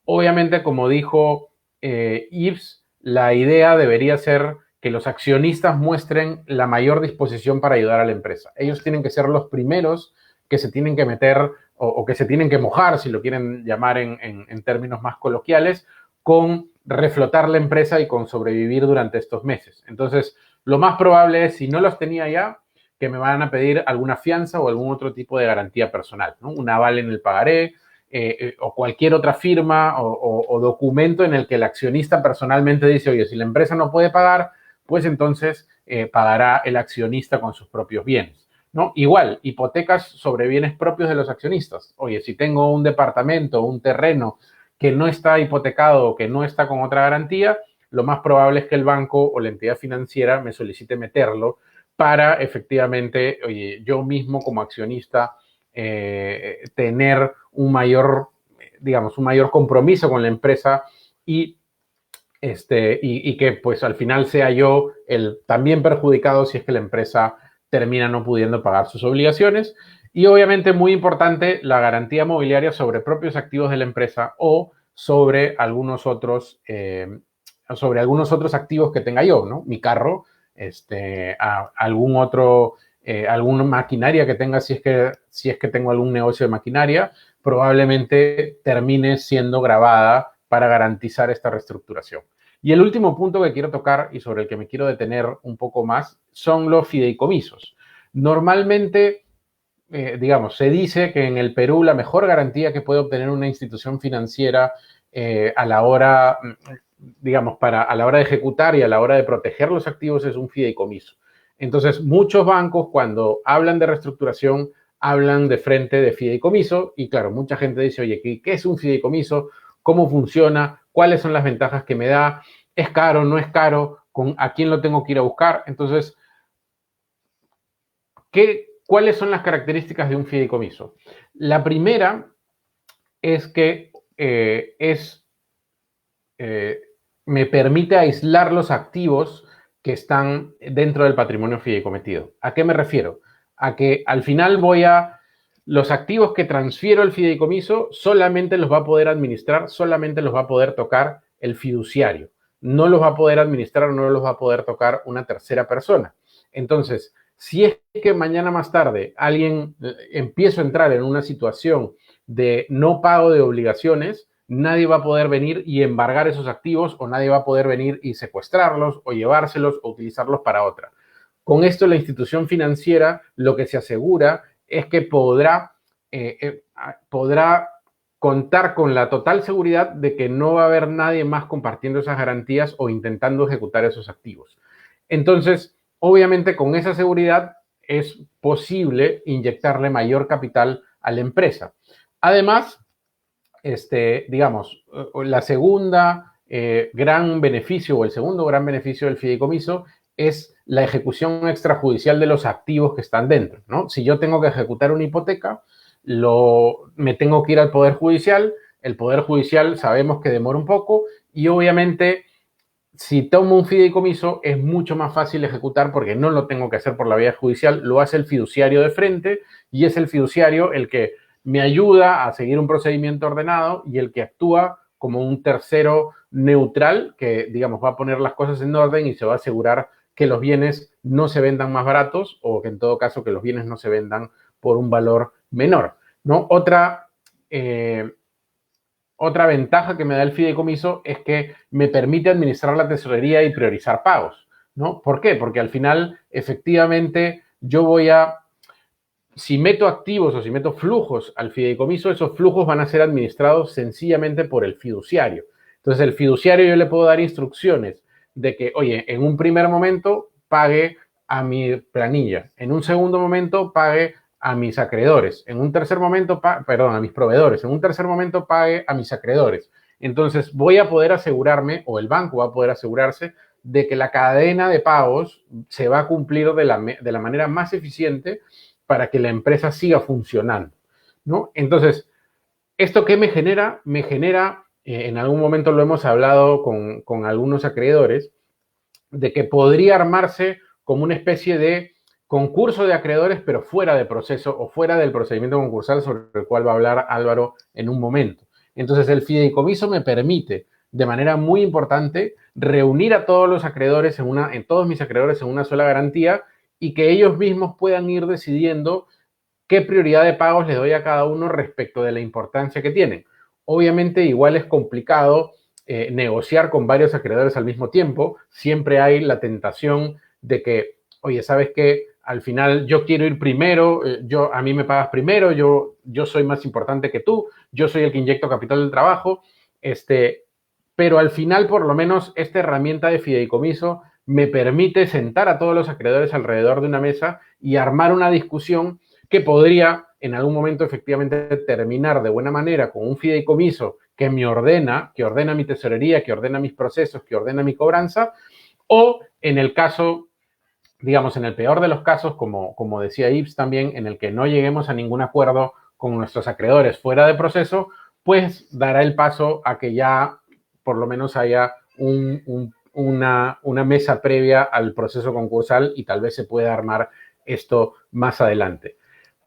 Obviamente, como dijo Yves, la idea debería ser que los accionistas muestren la mayor disposición para ayudar a la empresa. Ellos tienen que ser los primeros que se tienen que meter o que se tienen que mojar, si lo quieren llamar en términos más coloquiales, con reflotar la empresa y con sobrevivir durante estos meses. Entonces, lo más probable es, si no los tenía ya, que me van a pedir alguna fianza o algún otro tipo de garantía personal, ¿no? Un aval en el pagaré, o cualquier otra firma o documento en el que el accionista personalmente dice, oye, si la empresa no puede pagar, pues entonces pagará el accionista con sus propios bienes, ¿no? Igual, hipotecas sobre bienes propios de los accionistas. Oye, si tengo un departamento, un terreno que no está hipotecado o que no está con otra garantía, lo más probable es que el banco o la entidad financiera me solicite meterlo para efectivamente, oye, yo mismo como accionista tener un mayor compromiso con la empresa y que pues al final sea yo el también perjudicado si es que la empresa termina no pudiendo pagar sus obligaciones. Y obviamente, muy importante, la garantía mobiliaria sobre propios activos de la empresa o sobre algunos otros activos que tenga yo, ¿no? Mi carro, alguna maquinaria que tenga, si es que tengo algún negocio de maquinaria, probablemente termine siendo grabada para garantizar esta reestructuración. Y el último punto que quiero tocar y sobre el que me quiero detener un poco más son los fideicomisos. Normalmente, se dice que en el Perú la mejor garantía que puede obtener una institución financiera a la hora de ejecutar y a la hora de proteger los activos es un fideicomiso. Entonces, muchos bancos, cuando hablan de reestructuración, hablan de frente de fideicomiso y claro, mucha gente dice, oye, ¿qué es un fideicomiso? ¿Cómo funciona? ¿Cuáles son las ventajas que me da? ¿Es caro? ¿No es caro? ¿A quién lo tengo que ir a buscar? Entonces, ¿cuáles son las características de un fideicomiso? La primera es que me permite aislar los activos que están dentro del patrimonio fideicometido. ¿A qué me refiero? A que al final los activos que transfiero al fideicomiso solamente los va a poder administrar, solamente los va a poder tocar el fiduciario. No los va a poder administrar, no los va a poder tocar una tercera persona. Entonces, si es que mañana más tarde empiezo a entrar en una situación de no pago de obligaciones, nadie va a poder venir y embargar esos activos, o nadie va a poder venir y secuestrarlos o llevárselos o utilizarlos para otra. Con esto la institución financiera lo que se asegura es que podrá contar con la total seguridad de que no va a haber nadie más compartiendo esas garantías o intentando ejecutar esos activos. Entonces, obviamente con esa seguridad es posible inyectarle mayor capital a la empresa. Además, digamos, la segunda gran beneficio o el segundo gran beneficio del fideicomiso es la ejecución extrajudicial de los activos que están dentro, ¿no? Si yo tengo que ejecutar una hipoteca, me tengo que ir al Poder Judicial. El Poder Judicial sabemos que demora un poco y obviamente si tomo un fideicomiso es mucho más fácil ejecutar porque no lo tengo que hacer por la vía judicial, lo hace el fiduciario de frente y es el fiduciario el que me ayuda a seguir un procedimiento ordenado y el que actúa como un tercero neutral que, digamos, va a poner las cosas en orden y se va a asegurar que los bienes no se vendan más baratos o que en todo caso que los bienes no se vendan por un valor menor, ¿no? Otra ventaja que me da el fideicomiso es que me permite administrar la tesorería y priorizar pagos, ¿no? ¿Por qué? Porque al final, efectivamente, si meto activos o si meto flujos al fideicomiso, esos flujos van a ser administrados sencillamente por el fiduciario. Entonces, el fiduciario yo le puedo dar instrucciones de que, oye, en un primer momento pague a mi planilla, en un segundo momento pague a mis acreedores, en un tercer momento, a mis proveedores, en un tercer momento pague a mis acreedores. Entonces, voy a poder asegurarme, o el banco va a poder asegurarse, de que la cadena de pagos se va a cumplir de la manera más eficiente para que la empresa siga funcionando, ¿no? Entonces, ¿esto qué me genera? Me genera, en algún momento lo hemos hablado con algunos acreedores, de que podría armarse como una especie de concurso de acreedores, pero fuera de proceso o fuera del procedimiento concursal sobre el cual va a hablar Álvaro en un momento. Entonces, el fideicomiso me permite, de manera muy importante, reunir a todos los acreedores todos mis acreedores en una sola garantía y que ellos mismos puedan ir decidiendo qué prioridad de pagos les doy a cada uno respecto de la importancia que tienen. Obviamente, igual es complicado negociar con varios acreedores al mismo tiempo. Siempre hay la tentación de que, oye, ¿sabes qué? Al final yo quiero ir primero, a mí me pagas primero, yo soy más importante que tú, yo soy el que inyecto capital del trabajo, pero al final, por lo menos, esta herramienta de fideicomiso me permite sentar a todos los acreedores alrededor de una mesa y armar una discusión que podría en algún momento efectivamente terminar de buena manera con un fideicomiso que me ordena, que ordena mi tesorería, que ordena mis procesos, que ordena mi cobranza, o en el caso, digamos, en el peor de los casos, como decía Yves también, en el que no lleguemos a ningún acuerdo con nuestros acreedores fuera de proceso, pues dará el paso a que ya por lo menos haya una mesa previa al proceso concursal y tal vez se pueda armar esto más adelante.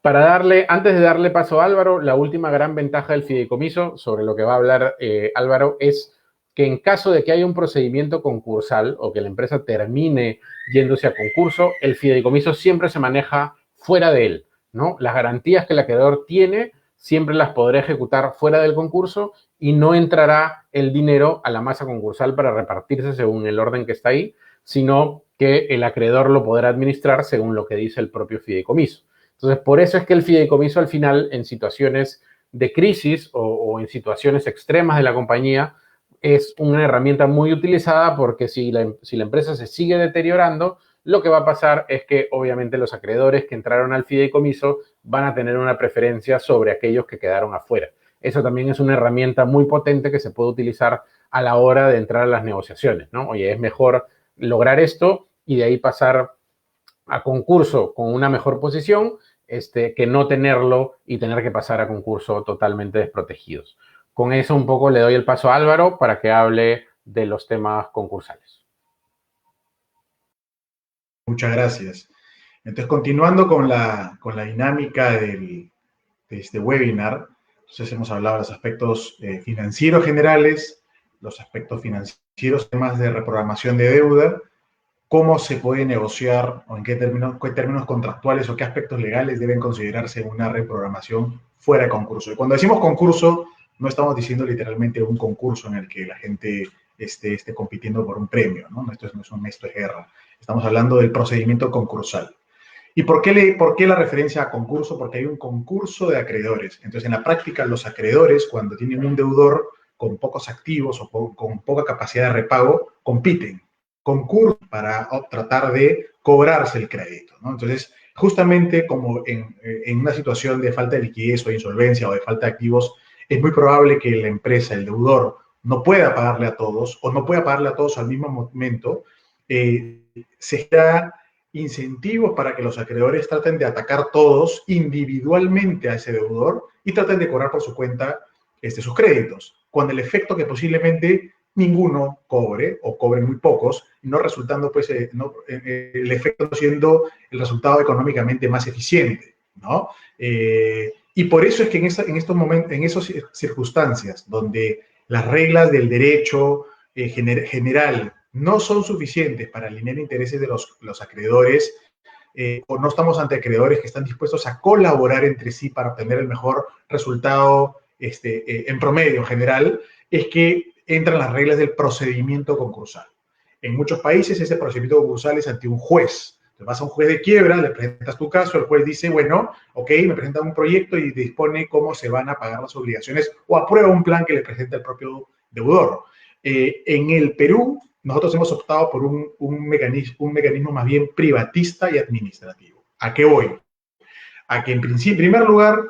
Antes de darle paso a Álvaro, la última gran ventaja del fideicomiso, sobre lo que va a hablar Álvaro, es que en caso de que haya un procedimiento concursal o que la empresa termine yéndose a concurso, el fideicomiso siempre se maneja fuera de él, ¿no? Las garantías que el acreedor tiene siempre las podrá ejecutar fuera del concurso y no entrará el dinero a la masa concursal para repartirse según el orden que está ahí, sino que el acreedor lo podrá administrar según lo que dice el propio fideicomiso. Entonces, por eso es que el fideicomiso al final, en situaciones de crisis o en situaciones extremas de la compañía, es una herramienta muy utilizada porque si la empresa se sigue deteriorando, lo que va a pasar es que obviamente los acreedores que entraron al fideicomiso van a tener una preferencia sobre aquellos que quedaron afuera. Eso también es una herramienta muy potente que se puede utilizar a la hora de entrar a las negociaciones, ¿no? Oye, es mejor lograr esto y de ahí pasar a concurso con una mejor posición que no tenerlo y tener que pasar a concurso totalmente desprotegidos. con eso un poco le doy el paso a Álvaro para que hable de los temas concursales. Muchas gracias. Entonces, continuando con la dinámica de este webinar, entonces hemos hablado de los aspectos financieros generales, los aspectos financieros, temas de reprogramación de deuda, cómo se puede negociar o en qué términos contractuales o qué aspectos legales deben considerarse en una reprogramación fuera de concurso. Y cuando decimos concurso, no estamos diciendo literalmente un concurso en el que la gente esté compitiendo por un premio, ¿no? Esto es guerra. Estamos hablando del procedimiento concursal. ¿Y por qué la referencia a concurso? Porque hay un concurso de acreedores. Entonces, en la práctica, los acreedores, cuando tienen un deudor con pocos activos o con poca capacidad de repago, compiten, concursan para tratar de cobrarse el crédito, ¿no? Entonces, justamente como en una situación de falta de liquidez o de insolvencia o de falta de activos, es muy probable que la empresa, el deudor, no pueda pagarle a todos o no pueda pagarle a todos al mismo momento. Se da incentivos para que los acreedores traten de atacar todos individualmente a ese deudor y traten de cobrar por su cuenta sus créditos, con el efecto que posiblemente ninguno cobre o cobren muy pocos, no resultando pues el efecto siendo el resultado económicamente más eficiente, ¿no? Y por eso es que en estos momentos, en esas circunstancias donde las reglas del derecho general no son suficientes para alinear intereses de los acreedores, o no estamos ante acreedores que están dispuestos a colaborar entre sí para obtener el mejor resultado en promedio en general, es que entran las reglas del procedimiento concursal. En muchos países ese procedimiento concursal es ante un juez. Te vas a un juez de quiebra, le presentas tu caso, el juez dice, bueno, ok, me presentan un proyecto y dispone cómo se van a pagar las obligaciones o aprueba un plan que le presenta el propio deudor. En el Perú, nosotros hemos optado por un mecanismo más bien privatista y administrativo. ¿A qué voy? A que en primer lugar,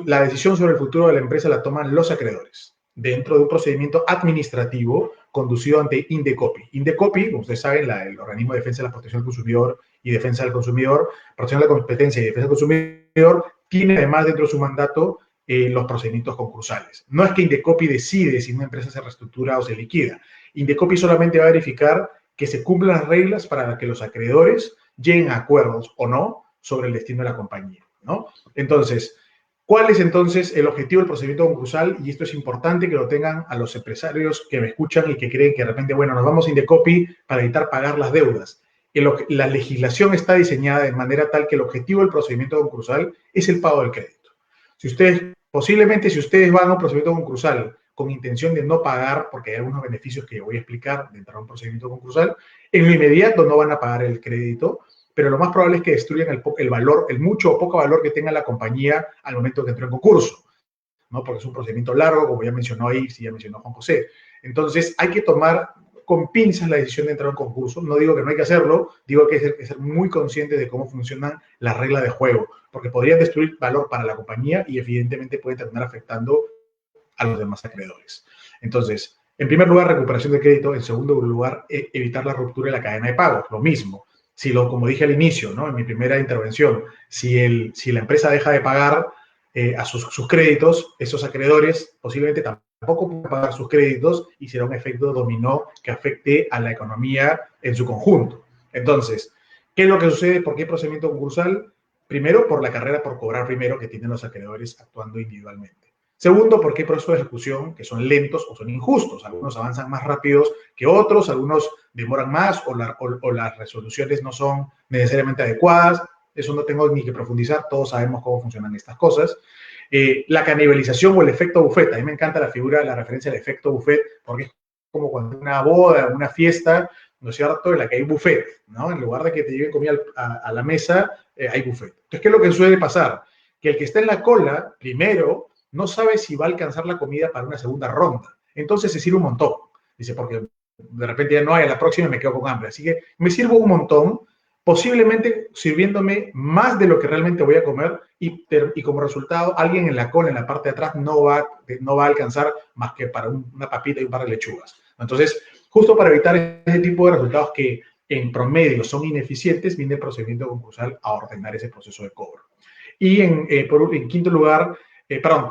la decisión sobre el futuro de la empresa la toman los acreedores dentro de un procedimiento administrativo conducido ante Indecopi. Indecopi, como ustedes saben, el Organismo de Defensa de la Protección del Consumidor y Defensa del Consumidor, Protección de la Competencia y Defensa del Consumidor, tiene además dentro de su mandato los procedimientos concursales. No es que Indecopi decide si una empresa se reestructura o se liquida. Indecopi solamente va a verificar que se cumplan las reglas para que los acreedores lleguen a acuerdos o no sobre el destino de la compañía, ¿no? Entonces, ¿cuál es entonces el objetivo del procedimiento concursal? Y esto es importante que lo tengan a los empresarios que me escuchan y que creen que de repente, bueno, nos vamos a Indecopi para evitar pagar las deudas. La legislación está diseñada de manera tal que el objetivo del procedimiento concursal es el pago del crédito. Posiblemente si ustedes van a un procedimiento concursal con intención de no pagar, porque hay algunos beneficios que voy a explicar dentro de un procedimiento concursal, en lo inmediato no van a pagar el crédito, pero lo más probable es que destruyan el mucho o poco valor que tenga la compañía al momento que entró en concurso, ¿no? Porque es un procedimiento largo, como ya mencionó ahí, sí, ya mencionó Juan José. Entonces, hay que tomar con pinzas la decisión de entrar en concurso. No digo que no hay que hacerlo, digo que hay que ser muy consciente de cómo funcionan las reglas de juego, porque podrían destruir valor para la compañía y evidentemente pueden terminar afectando a los demás acreedores. Entonces, en primer lugar, recuperación de crédito. En segundo lugar, evitar la ruptura de la cadena de pagos. Lo mismo. Como dije al inicio, ¿no? En mi primera intervención, si la empresa deja de pagar a sus créditos, esos acreedores posiblemente tampoco puedan pagar sus créditos y será un efecto dominó que afecte a la economía en su conjunto. Entonces, ¿qué es lo que sucede? ¿Por qué procedimiento concursal? Primero, por la carrera por cobrar primero que tienen los acreedores actuando individualmente. Segundo, porque hay procesos de ejecución que son lentos o son injustos. Algunos avanzan más rápidos que otros, algunos demoran más o las resoluciones no son necesariamente adecuadas. Eso no tengo ni que profundizar, todos sabemos cómo funcionan estas cosas. La canibalización o el efecto buffet. A mí me encanta la referencia al efecto buffet, porque es como cuando una boda, una fiesta, ¿no es cierto?, en la que hay buffet, ¿no? En lugar de que te lleven comida a la mesa, hay buffet. Entonces, ¿qué es lo que suele pasar? Que el que está en la cola, primero, no sabe si va a alcanzar la comida para una segunda ronda. Entonces se sirve un montón. Dice, porque de repente ya no hay, a la próxima me quedo con hambre. Así que me sirvo un montón, posiblemente sirviéndome más de lo que realmente voy a comer y como resultado alguien en la cola, en la parte de atrás, no va a alcanzar más que para una papita y un par de lechugas. Entonces, justo para evitar ese tipo de resultados que en promedio son ineficientes, viene el procedimiento concursal a ordenar ese proceso de cobro. Y en quinto lugar,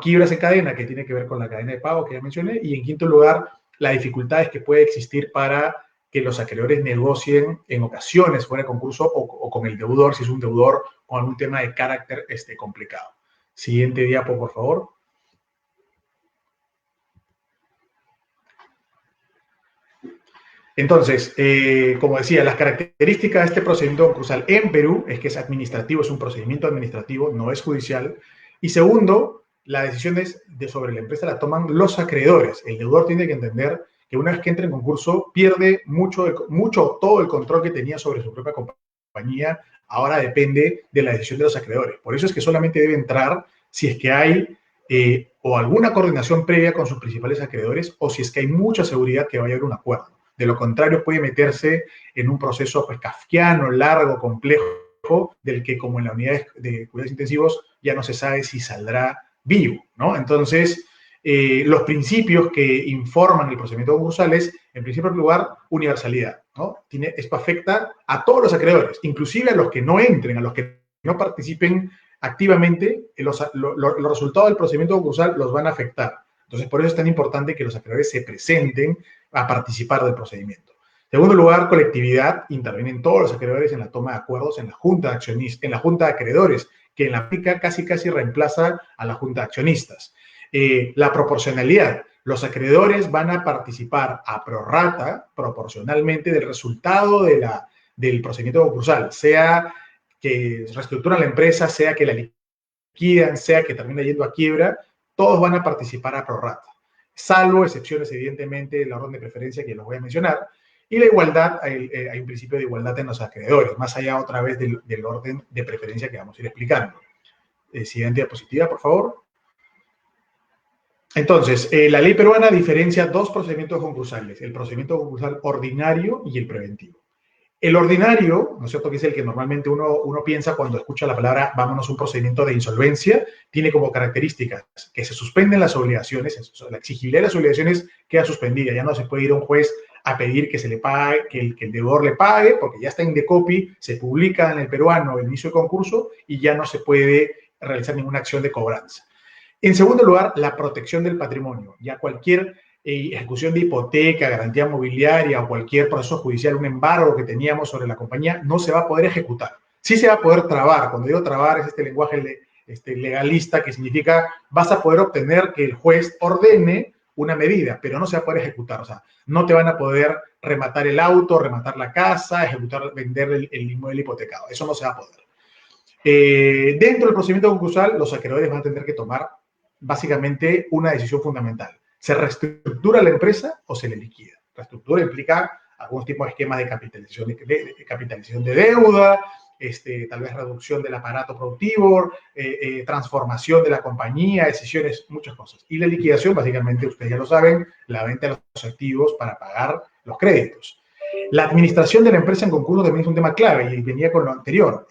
quiebras en cadena, que tiene que ver con la cadena de pago que ya mencioné, y en quinto lugar, las dificultades que puede existir para que los acreedores negocien en ocasiones fuera de concurso o con el deudor, si es un deudor con algún tema de carácter complicado. Siguiente diapo, por favor. Entonces, como decía, las características de este procedimiento concursal en Perú es que es administrativo, es un procedimiento administrativo, no es judicial. Y segundo, las decisiones sobre la empresa las toman los acreedores. El deudor tiene que entender que una vez que entra en concurso, pierde todo el control que tenía sobre su propia compañía. Ahora depende de la decisión de los acreedores. Por eso es que solamente debe entrar si es que hay o alguna coordinación previa con sus principales acreedores o si es que hay mucha seguridad que vaya a haber un acuerdo. De lo contrario, puede meterse en un proceso kafkiano, largo, complejo, del que, como en la unidad de cuidados intensivos, ya no se sabe si saldrá vivo, ¿no? Entonces, los principios que informan el procedimiento concursal es, en principio lugar, universalidad, ¿no? Esto afecta a todos los acreedores, inclusive a los que no entren, a los que no participen activamente, los resultados del procedimiento concursal los van a afectar. Entonces, por eso es tan importante que los acreedores se presenten a participar del procedimiento. En segundo lugar, colectividad. Intervienen todos los acreedores en la toma de acuerdos, en la junta de accionistas, en la junta de acreedores, que en la práctica casi reemplaza a la junta de accionistas. La proporcionalidad. Los acreedores van a participar a prorrata, proporcionalmente, del resultado del procedimiento concursal, sea que reestructuran la empresa, sea que la liquidan, sea que termina yendo a quiebra, todos van a participar a prorrata, salvo excepciones, evidentemente, de la orden de preferencia que los voy a mencionar, y la igualdad, hay un principio de igualdad en los acreedores, más allá otra vez del orden de preferencia que vamos a ir explicando. Siguiente diapositiva, por favor. Entonces, la ley peruana diferencia dos procedimientos concursales, el procedimiento concursal ordinario y el preventivo. El ordinario, ¿no es cierto?, que es el que normalmente uno piensa cuando escucha la palabra vámonos a un procedimiento de insolvencia, tiene como características que se suspenden las obligaciones, la exigibilidad de las obligaciones queda suspendida, ya no se puede ir a un juez a pedir que se le pague, que el deudor le pague, porque ya está in de copy, se publica en el peruano el inicio del concurso y ya no se puede realizar ninguna acción de cobranza. En segundo lugar, la protección del patrimonio. Ya cualquier ejecución de hipoteca, garantía mobiliaria o cualquier proceso judicial, un embargo que teníamos sobre la compañía, no se va a poder ejecutar. Sí se va a poder trabar. Cuando digo trabar es este lenguaje legalista que significa vas a poder obtener que el juez ordene una medida, pero no se va a poder ejecutar. O sea, no te van a poder rematar el auto, rematar la casa, vender el inmueble hipotecado. Eso no se va a poder. Dentro del procedimiento concursal, los acreedores van a tener que tomar básicamente una decisión fundamental. ¿Se reestructura la empresa o se le liquida? Reestructura implica algunos tipos de esquemas de capitalización de deuda, tal vez reducción del aparato productivo, transformación de la compañía, decisiones, muchas cosas. Y la liquidación, básicamente, ustedes ya lo saben, la venta de los activos para pagar los créditos. La administración de la empresa en concurso también es un tema clave y venía con lo anterior.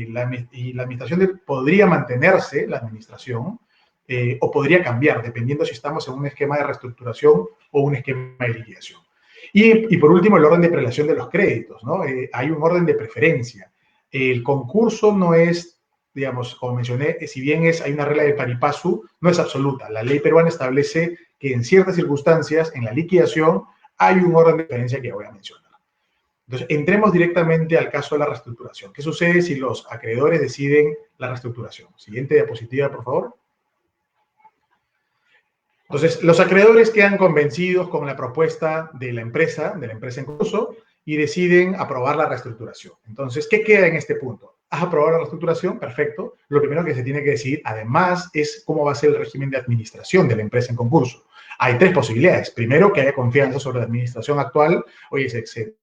La administración podría mantenerse, la administración, o podría cambiar, dependiendo si estamos en un esquema de reestructuración o un esquema de liquidación. Y por último, el orden de prelación de los créditos, ¿no? Hay un orden de preferencia. El concurso no es, digamos, como mencioné, si bien hay una regla de pari passu, no es absoluta. La ley peruana establece que en ciertas circunstancias, en la liquidación, hay un orden de preferencia que voy a mencionar. Entonces, entremos directamente al caso de la reestructuración. ¿Qué sucede si los acreedores deciden la reestructuración? Siguiente diapositiva, por favor. Entonces, los acreedores quedan convencidos con la propuesta de la empresa en curso, y deciden aprobar la reestructuración. Entonces, ¿qué queda en este punto? ¿Has aprobado la reestructuración? Perfecto. Lo primero que se tiene que decidir, además, es cómo va a ser el régimen de administración de la empresa en concurso. Hay tres posibilidades. Primero, que haya confianza sobre la administración actual. Oye, se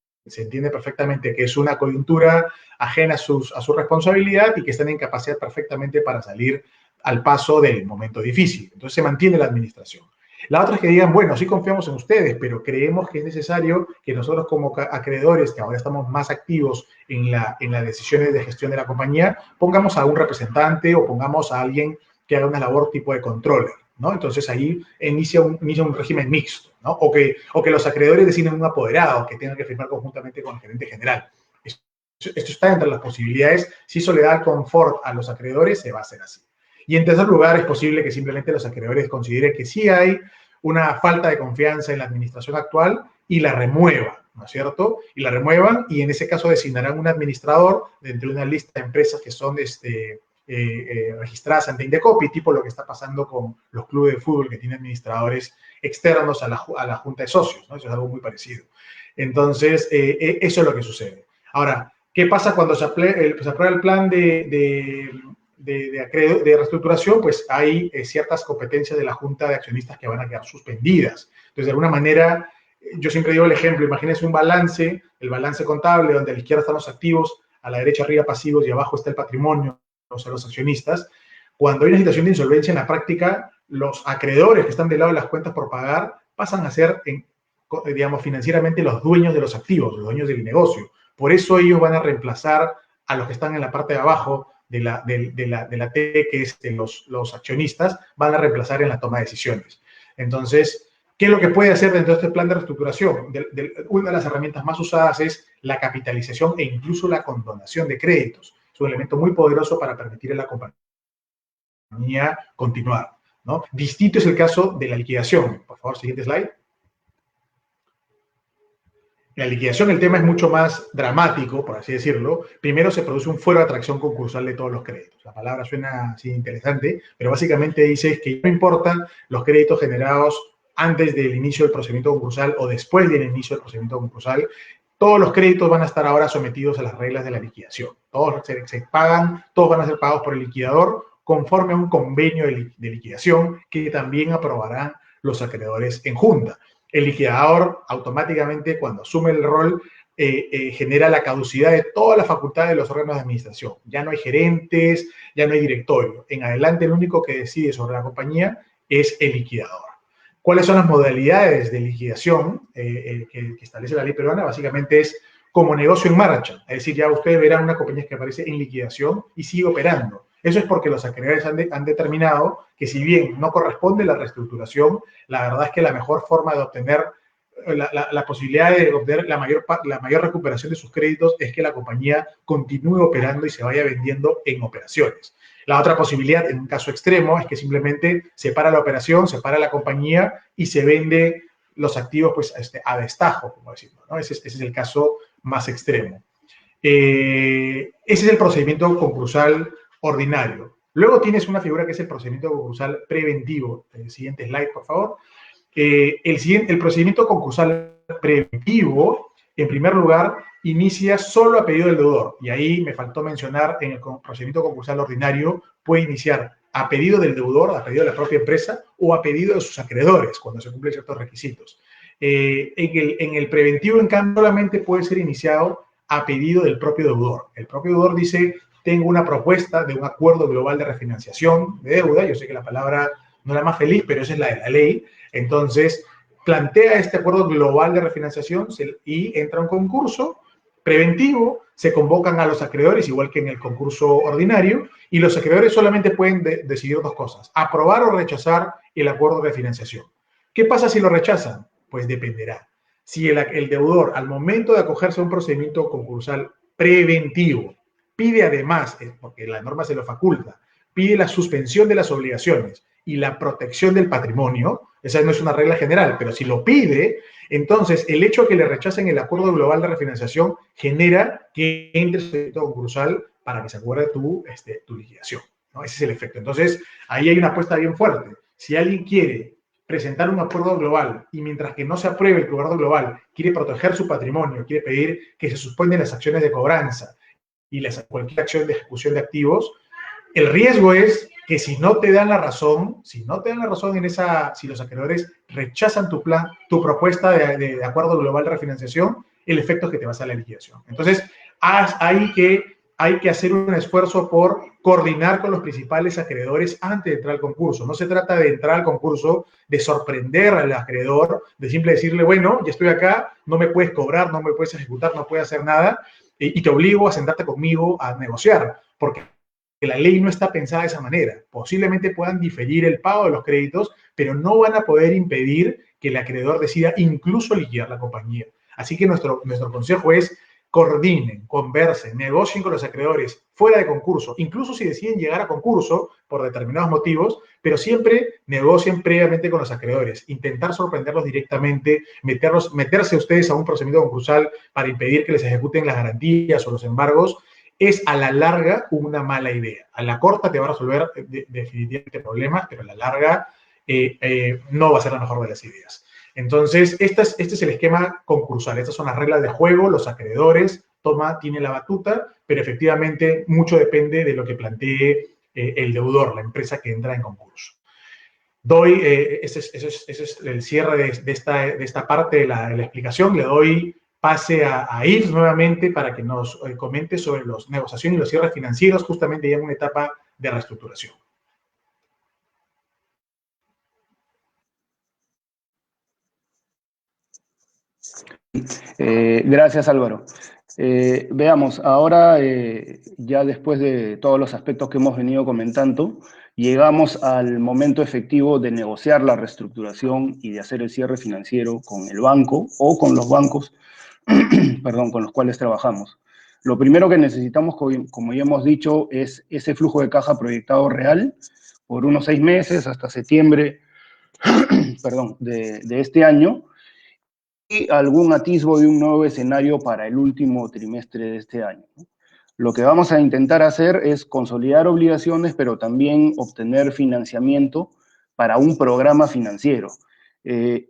entiende perfectamente que es una coyuntura ajena a su responsabilidad y que están en capacidad perfectamente para salir al paso del momento difícil. Entonces, se mantiene la administración. La otra es que digan, bueno, sí confiamos en ustedes, pero creemos que es necesario que nosotros como acreedores, que ahora estamos más activos en las decisiones de gestión de la compañía, pongamos a un representante o pongamos a alguien que haga una labor tipo de controller, ¿no? Entonces ahí inicia un régimen mixto, ¿no? O que los acreedores deciden un apoderado que tenga que firmar conjuntamente con el gerente general. Esto está entre las posibilidades. Si eso le da confort a los acreedores, se va a hacer así. Y en tercer lugar, es posible que simplemente los acreedores consideren que sí hay una falta de confianza en la administración actual y la remuevan, ¿no es cierto? Y la remuevan y en ese caso designarán un administrador dentro de una lista de empresas que son registradas ante Indecopi, tipo lo que está pasando con los clubes de fútbol que tienen administradores externos a la junta de socios, ¿no? Eso es algo muy parecido. Entonces, eso es lo que sucede. Ahora, ¿qué pasa cuando se aprueba el plan de reestructuración? Pues hay ciertas competencias de la Junta de Accionistas que van a quedar suspendidas. Entonces, de alguna manera, yo siempre digo el ejemplo, imagínense un balance, el balance contable, donde a la izquierda están los activos, a la derecha arriba pasivos y abajo está el patrimonio, o sea, los accionistas. Cuando hay una situación de insolvencia en la práctica, los acreedores que están del lado de las cuentas por pagar pasan a ser, digamos, financieramente los dueños de los activos, los dueños del negocio. Por eso ellos van a reemplazar a los que están en la parte de abajo de la T, que es los accionistas, van a reemplazar en la toma de decisiones. Entonces, ¿qué es lo que puede hacer dentro de este plan de reestructuración? Una de las herramientas más usadas es la capitalización e incluso la condonación de créditos. Es un elemento muy poderoso para permitir a la compañía continuar, ¿no? Distinto es el caso de la liquidación. Por favor, siguiente slide. En la liquidación el tema es mucho más dramático, por así decirlo. Primero se produce un fuero de atracción concursal de todos los créditos. La palabra suena así interesante, pero básicamente dice que no importan los créditos generados antes del inicio del procedimiento concursal o después del inicio del procedimiento concursal, todos los créditos van a estar ahora sometidos a las reglas de la liquidación. Todos se pagan, todos van a ser pagados por el liquidador conforme a un convenio de liquidación que también aprobarán los acreedores en junta. El liquidador automáticamente, cuando asume el rol, genera la caducidad de todas las facultades de los órganos de administración. Ya no hay gerentes, ya no hay directorio. En adelante, el único que decide sobre la compañía es el liquidador. ¿Cuáles son las modalidades de liquidación que establece la ley peruana? Básicamente es como negocio en marcha. Es decir, ya ustedes verán una compañía que aparece en liquidación y sigue operando. Eso es porque los acreedores han determinado que si bien no corresponde la reestructuración, la verdad es que la mejor forma de obtener la posibilidad de obtener la mayor recuperación de sus créditos es que la compañía continúe operando y se vaya vendiendo en operaciones. La otra posibilidad, en un caso extremo, es que simplemente se para la operación, se para la compañía y se vende los activos pues, a destajo, como decirlo, ¿no? Ese es el caso más extremo. Ese es el procedimiento concursal ordinario. Luego tienes una figura que es el procedimiento concursal preventivo. El siguiente slide, por favor. El procedimiento concursal preventivo, en primer lugar, inicia solo a pedido del deudor. Y ahí me faltó mencionar, en el procedimiento concursal ordinario, puede iniciar a pedido del deudor, a pedido de la propia empresa, o a pedido de sus acreedores, cuando se cumplen ciertos requisitos. En el preventivo, en cambio, solamente puede ser iniciado a pedido del propio deudor. El propio deudor dice: tengo una propuesta de un acuerdo global de refinanciación de deuda. Yo sé que la palabra no es la más feliz, pero esa es la de la ley. Entonces, plantea este acuerdo global de refinanciación y entra un concurso preventivo, se convocan a los acreedores, igual que en el concurso ordinario, y los acreedores solamente pueden decidir dos cosas: aprobar o rechazar el acuerdo de refinanciación. ¿Qué pasa si lo rechazan? Pues dependerá. Si el deudor, al momento de acogerse a un procedimiento concursal preventivo, pide además, porque la norma se lo faculta, pide la suspensión de las obligaciones y la protección del patrimonio, esa no es una regla general, pero si lo pide, entonces el hecho de que le rechacen el acuerdo global de refinanciación genera que entre el procedimiento concursal para que se acuerde tu liquidación, ¿no? Ese es el efecto. Entonces, ahí hay una apuesta bien fuerte. Si alguien quiere presentar un acuerdo global y mientras que no se apruebe el acuerdo global, quiere proteger su patrimonio, quiere pedir que se suspendan las acciones de cobranza y cualquier acción de ejecución de activos, el riesgo es que si no te dan la razón, si los acreedores rechazan tu propuesta de acuerdo global de refinanciación, el efecto es que te vas a la liquidación. Entonces, hay que hacer un esfuerzo por coordinar con los principales acreedores antes de entrar al concurso. No se trata de entrar al concurso, de sorprender al acreedor, de simple decirle: bueno, ya estoy acá, no me puedes cobrar, no me puedes ejecutar, no puedes hacer nada, y te obligo a sentarte conmigo a negociar, porque la ley no está pensada de esa manera. Posiblemente puedan diferir el pago de los créditos, pero no van a poder impedir que el acreedor decida incluso liquidar la compañía. Así que nuestro consejo es coordinen, conversen, negocien con los acreedores fuera de concurso, incluso si deciden llegar a concurso por determinados motivos, pero siempre negocien previamente con los acreedores, intentar sorprenderlos directamente, meterse ustedes a un procedimiento concursal para impedir que les ejecuten las garantías o los embargos, es a la larga una mala idea. A la corta te va a resolver definitivamente problemas, pero a la larga no va a ser la mejor de las ideas. Entonces, este es el esquema concursal, estas son las reglas de juego, los acreedores tienen la batuta, pero efectivamente mucho depende de lo que plantee el deudor, la empresa que entra en concurso. Ese es el cierre de esta parte de la explicación. Le doy pase a Yves nuevamente para que nos comente sobre las negociaciones y los cierres financieros, justamente ya en una etapa de reestructuración. Gracias, Álvaro. Veamos, ahora ya después de todos los aspectos que hemos venido comentando, llegamos al momento efectivo de negociar la reestructuración y de hacer el cierre financiero con el banco o con los bancos, perdón, con los cuales trabajamos. Lo primero que necesitamos, como ya hemos dicho, es ese flujo de caja proyectado real por unos 6 meses hasta septiembre, perdón, de este año, y algún atisbo de un nuevo escenario para el último trimestre de este año. Lo que vamos a intentar hacer es consolidar obligaciones, pero también obtener financiamiento para un programa financiero.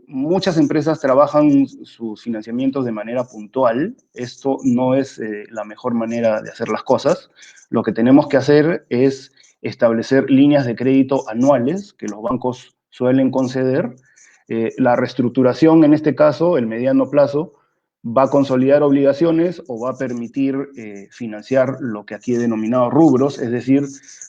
Muchas empresas trabajan sus financiamientos de manera puntual. Esto no es la mejor manera de hacer las cosas. Lo que tenemos que hacer es establecer líneas de crédito anuales que los bancos suelen conceder. La reestructuración, en este caso, el mediano plazo, va a consolidar obligaciones o va a permitir financiar lo que aquí he denominado rubros, es decir,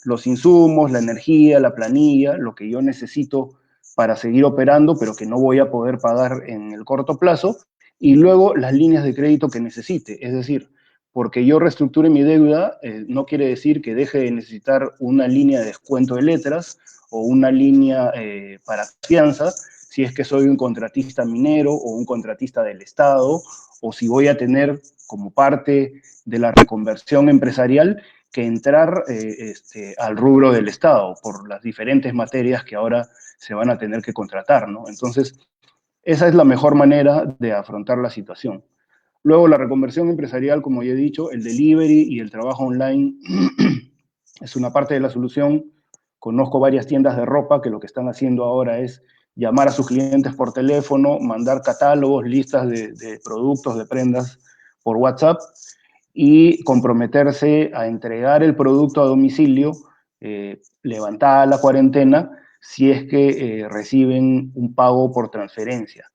los insumos, la energía, la planilla, lo que yo necesito para seguir operando, pero que no voy a poder pagar en el corto plazo, y luego las líneas de crédito que necesite, es decir, porque yo reestructure mi deuda, no quiere decir que deje de necesitar una línea de descuento de letras o una línea para fianza, si es que soy un contratista minero o un contratista del Estado, o si voy a tener como parte de la reconversión empresarial que entrar al rubro del Estado por las diferentes materias que ahora se van a tener que contratar, ¿no? Entonces, esa es la mejor manera de afrontar la situación. Luego, la reconversión empresarial, como ya he dicho, el delivery y el trabajo online es una parte de la solución. Conozco varias tiendas de ropa que lo que están haciendo ahora es llamar a sus clientes por teléfono, mandar catálogos, listas de productos, de prendas por WhatsApp y comprometerse a entregar el producto a domicilio, levantada la cuarentena, si es que reciben un pago por transferencia.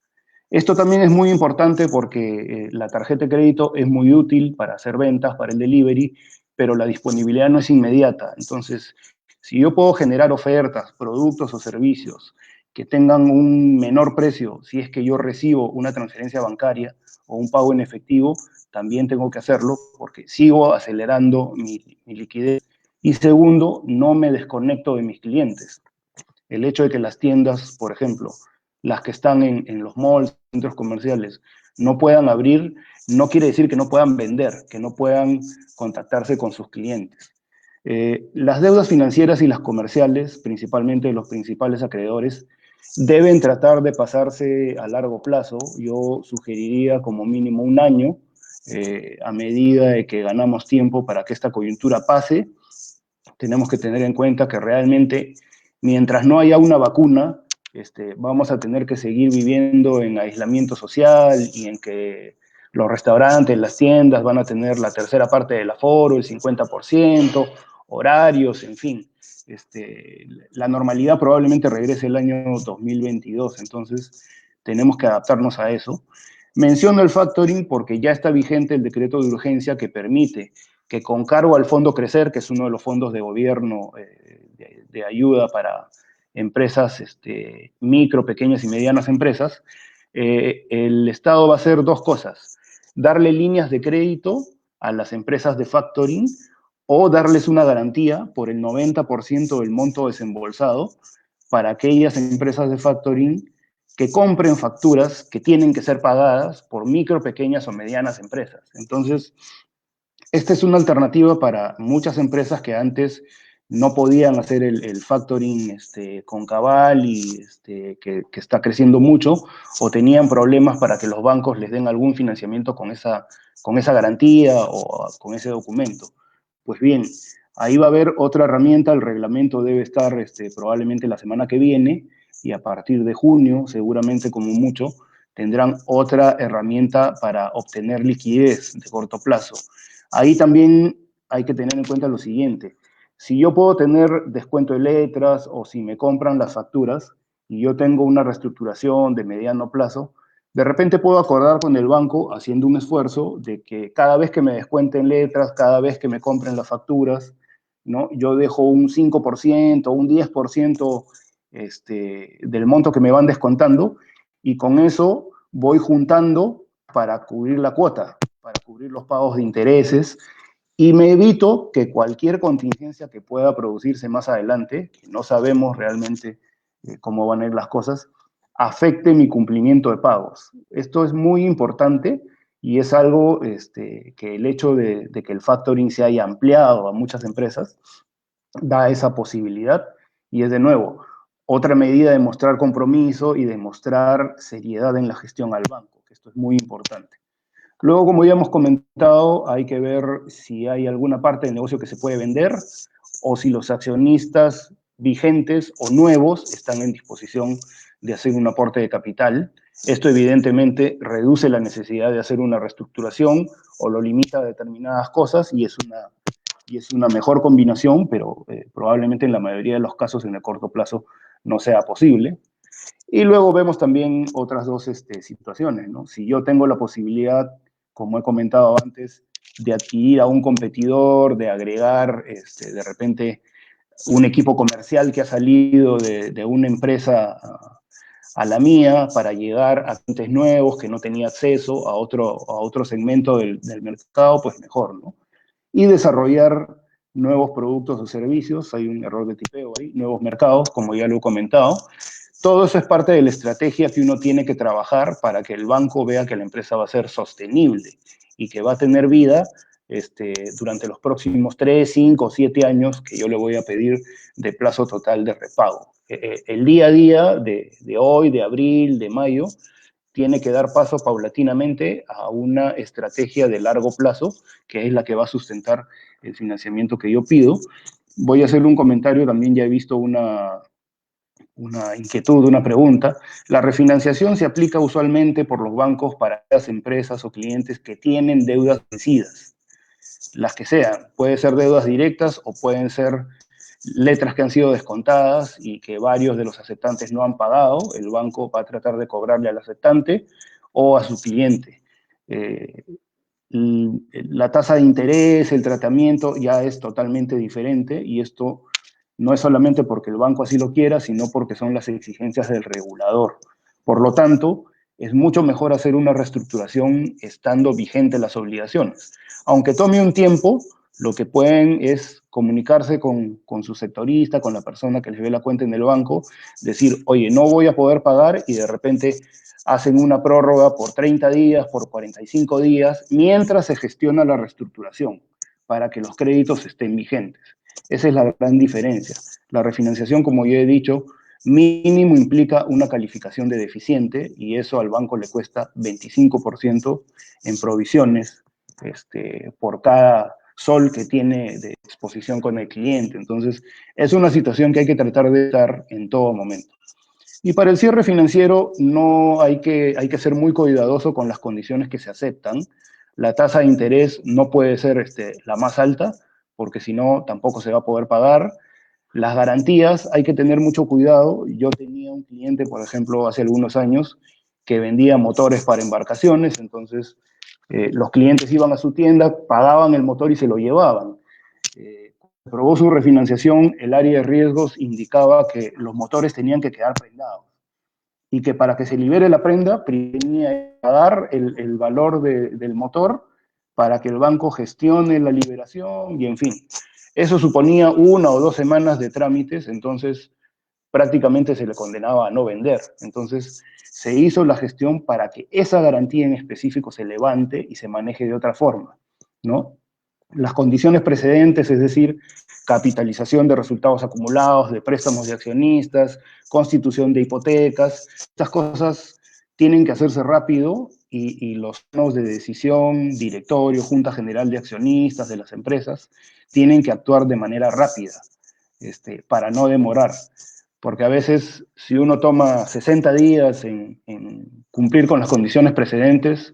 Esto también es muy importante porque la tarjeta de crédito es muy útil para hacer ventas, para el delivery, pero la disponibilidad no es inmediata. Entonces, si yo puedo generar ofertas, productos o servicios que tengan un menor precio, si es que yo recibo una transferencia bancaria o un pago en efectivo, también tengo que hacerlo porque sigo acelerando mi liquidez. Y segundo, no me desconecto de mis clientes. El hecho de que las tiendas, por ejemplo, las que están en los malls, centros comerciales, no puedan abrir, no quiere decir que no puedan vender, que no puedan contactarse con sus clientes. Las deudas financieras y las comerciales, principalmente los principales acreedores, deben tratar de pasarse a largo plazo. Yo sugeriría como mínimo un año, a medida de que ganamos tiempo para que esta coyuntura pase. Tenemos que tener en cuenta que realmente, mientras no haya una vacuna, vamos a tener que seguir viviendo en aislamiento social y en que los restaurantes, las tiendas van a tener la tercera parte del aforo, el 50%, horarios, en fin. La normalidad probablemente regrese el año 2022, entonces tenemos que adaptarnos a eso. Menciono el factoring porque ya está vigente el decreto de urgencia que permite que con cargo al Fondo Crecer, que es uno de los fondos de gobierno de ayuda para empresas micro, pequeñas y medianas empresas, el Estado va a hacer dos cosas: darle líneas de crédito a las empresas de factoring o darles una garantía por el 90% del monto desembolsado para aquellas empresas de factoring que compren facturas que tienen que ser pagadas por micro, pequeñas o medianas empresas. Entonces, esta es una alternativa para muchas empresas que antes no podían hacer el factoring con cabal y que está creciendo mucho, o tenían problemas para que los bancos les den algún financiamiento con esa garantía o con ese documento. Pues bien, ahí va a haber otra herramienta, el reglamento debe estar probablemente la semana que viene, y a partir de junio, seguramente como mucho, tendrán otra herramienta para obtener liquidez de corto plazo. Ahí también hay que tener en cuenta lo siguiente. Si yo puedo tener descuento de letras o si me compran las facturas y yo tengo una reestructuración de mediano plazo, de repente puedo acordar con el banco, haciendo un esfuerzo, de que cada vez que me descuenten letras, cada vez que me compren las facturas, ¿no? Yo dejo un 5%, un 10% del monto que me van descontando, y con eso voy juntando para cubrir la cuota, para cubrir los pagos de intereses, y me evito que cualquier contingencia que pueda producirse más adelante, que no sabemos realmente cómo van a ir las cosas, afecte mi cumplimiento de pagos. Esto es muy importante y es algo que el hecho de que el factoring se haya ampliado a muchas empresas da esa posibilidad, y es de nuevo otra medida de mostrar compromiso y de mostrar seriedad en la gestión al banco, que esto es muy importante. Luego, como ya hemos comentado, hay que ver si hay alguna parte del negocio que se puede vender o si los accionistas vigentes o nuevos están en disposición de hacer un aporte de capital. Esto evidentemente reduce la necesidad de hacer una reestructuración o lo limita a determinadas cosas, y es una mejor combinación, pero probablemente en la mayoría de los casos en el corto plazo no sea posible. Y luego vemos también otras dos situaciones, ¿no? Si yo tengo la posibilidad, como he comentado antes, de adquirir a un competidor, de agregar de repente un equipo comercial que ha salido de una empresa a la mía para llegar a clientes nuevos que no tenía acceso a otro segmento del mercado, pues mejor, ¿no? Y desarrollar nuevos productos o servicios, hay un error de tipeo ahí, nuevos mercados, como ya lo he comentado. Todo eso es parte de la estrategia que uno tiene que trabajar para que el banco vea que la empresa va a ser sostenible y que va a tener vida durante los próximos 3, 5, 7 años que yo le voy a pedir de plazo total de repago. El día a día de hoy, de abril, de mayo, tiene que dar paso paulatinamente a una estrategia de largo plazo, que es la que va a sustentar el financiamiento que yo pido. Voy a hacer un comentario, también ya he visto una inquietud, una pregunta. La refinanciación se aplica usualmente por los bancos para las empresas o clientes que tienen deudas vencidas, las que sean. Pueden ser deudas directas o pueden ser letras que han sido descontadas y que varios de los aceptantes no han pagado. El banco va a tratar de cobrarle al aceptante o a su cliente. La tasa de interés, el tratamiento ya es totalmente diferente, y esto no es solamente porque el banco así lo quiera, sino porque son las exigencias del regulador. Por lo tanto, es mucho mejor hacer una reestructuración estando vigentes las obligaciones. Aunque tome un tiempo, lo que pueden es comunicarse con su sectorista, con la persona que les ve la cuenta en el banco, decir, oye, no voy a poder pagar, y de repente hacen una prórroga por 30 días, por 45 días, mientras se gestiona la reestructuración, para que los créditos estén vigentes. Esa es la gran diferencia. La refinanciación, como ya he dicho, mínimo implica una calificación de deficiente, y eso al banco le cuesta 25% en provisiones por cada sol que tiene de exposición con el cliente. Entonces, es una situación que hay que tratar de estar en todo momento. Y para el cierre financiero no hay que ser muy cuidadoso con las condiciones que se aceptan. La tasa de interés no puede ser la más alta, porque si no, tampoco se va a poder pagar. Las garantías, hay que tener mucho cuidado. Yo tenía un cliente, por ejemplo, hace algunos años, que vendía motores para embarcaciones. Entonces, los clientes iban a su tienda, pagaban el motor y se lo llevaban. Aprobó su refinanciación, el área de riesgos indicaba que los motores tenían que quedar prendados, y que para que se libere la prenda tenía que pagar el valor del motor para que el banco gestione la liberación, y en fin. Eso suponía 1 o 2 semanas de trámites. Entonces prácticamente se le condenaba a no vender. Entonces, se hizo la gestión para que esa garantía en específico se levante y se maneje de otra forma, ¿no? Las condiciones precedentes, es decir, capitalización de resultados acumulados, de préstamos de accionistas, constitución de hipotecas, estas cosas tienen que hacerse rápido y los órganos de decisión, directorio, junta general de accionistas de las empresas, tienen que actuar de manera rápida, para no demorar. Porque a veces, si uno toma 60 días en cumplir con las condiciones precedentes,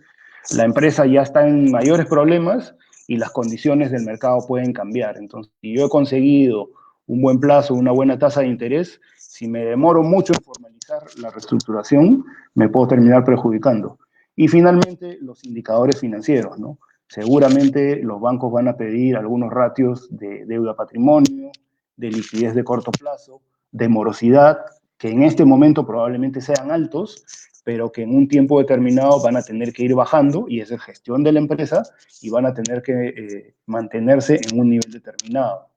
la empresa ya está en mayores problemas y las condiciones del mercado pueden cambiar. Entonces, si yo he conseguido un buen plazo, una buena tasa de interés, si me demoro mucho en formalizar la reestructuración, me puedo terminar perjudicando. Y finalmente, los indicadores financieros, ¿no? Seguramente los bancos van a pedir algunos ratios de deuda-patrimonio, de liquidez de corto plazo, de morosidad, que en este momento probablemente sean altos, pero que en un tiempo determinado van a tener que ir bajando, y esa es gestión de la empresa, y van a tener que mantenerse en un nivel determinado.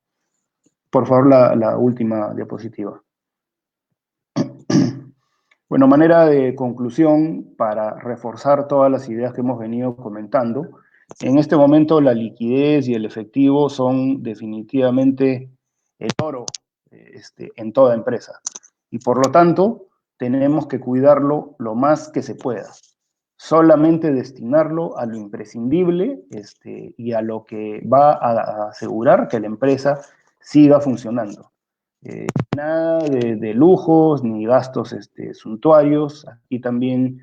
Por favor, la última diapositiva. Bueno, manera de conclusión para reforzar todas las ideas que hemos venido comentando. En este momento la liquidez y el efectivo son definitivamente el oro en toda empresa. Y por lo tanto, tenemos que cuidarlo lo más que se pueda. Solamente destinarlo a lo imprescindible y a lo que va a asegurar que la empresa siga funcionando. Nada de lujos ni gastos suntuarios. Aquí también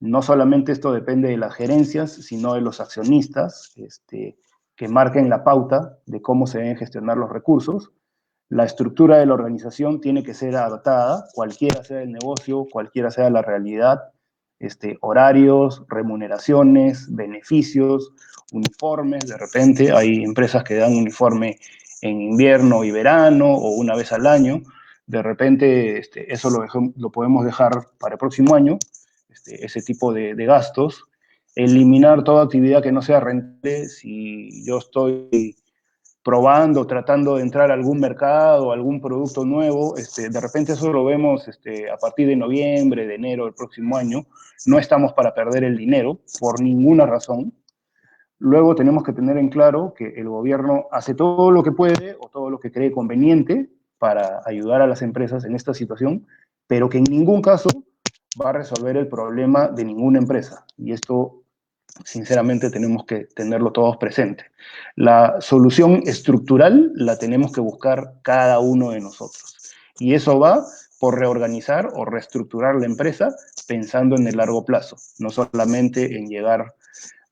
no solamente esto depende de las gerencias, sino de los accionistas que marquen la pauta de cómo se deben gestionar los recursos. La estructura de la organización tiene que ser adaptada, cualquiera sea el negocio, cualquiera sea la realidad, horarios, remuneraciones, beneficios, uniformes. De repente hay empresas que dan uniforme en invierno y verano o una vez al año. De repente eso lo podemos dejar para el próximo año, ese tipo de gastos. Eliminar toda actividad que no sea rentable. Si yo estoy probando, tratando de entrar a algún mercado, algún producto nuevo, de repente eso lo vemos a partir de noviembre, de enero del próximo año. No estamos para perder el dinero por ninguna razón. Luego tenemos que tener en claro que el gobierno hace todo lo que puede o todo lo que cree conveniente para ayudar a las empresas en esta situación, pero que en ningún caso va a resolver el problema de ninguna empresa. Y esto, sinceramente, tenemos que tenerlo todos presente. La solución estructural la tenemos que buscar cada uno de nosotros. Y eso va por reorganizar o reestructurar la empresa pensando en el largo plazo, no solamente en llegar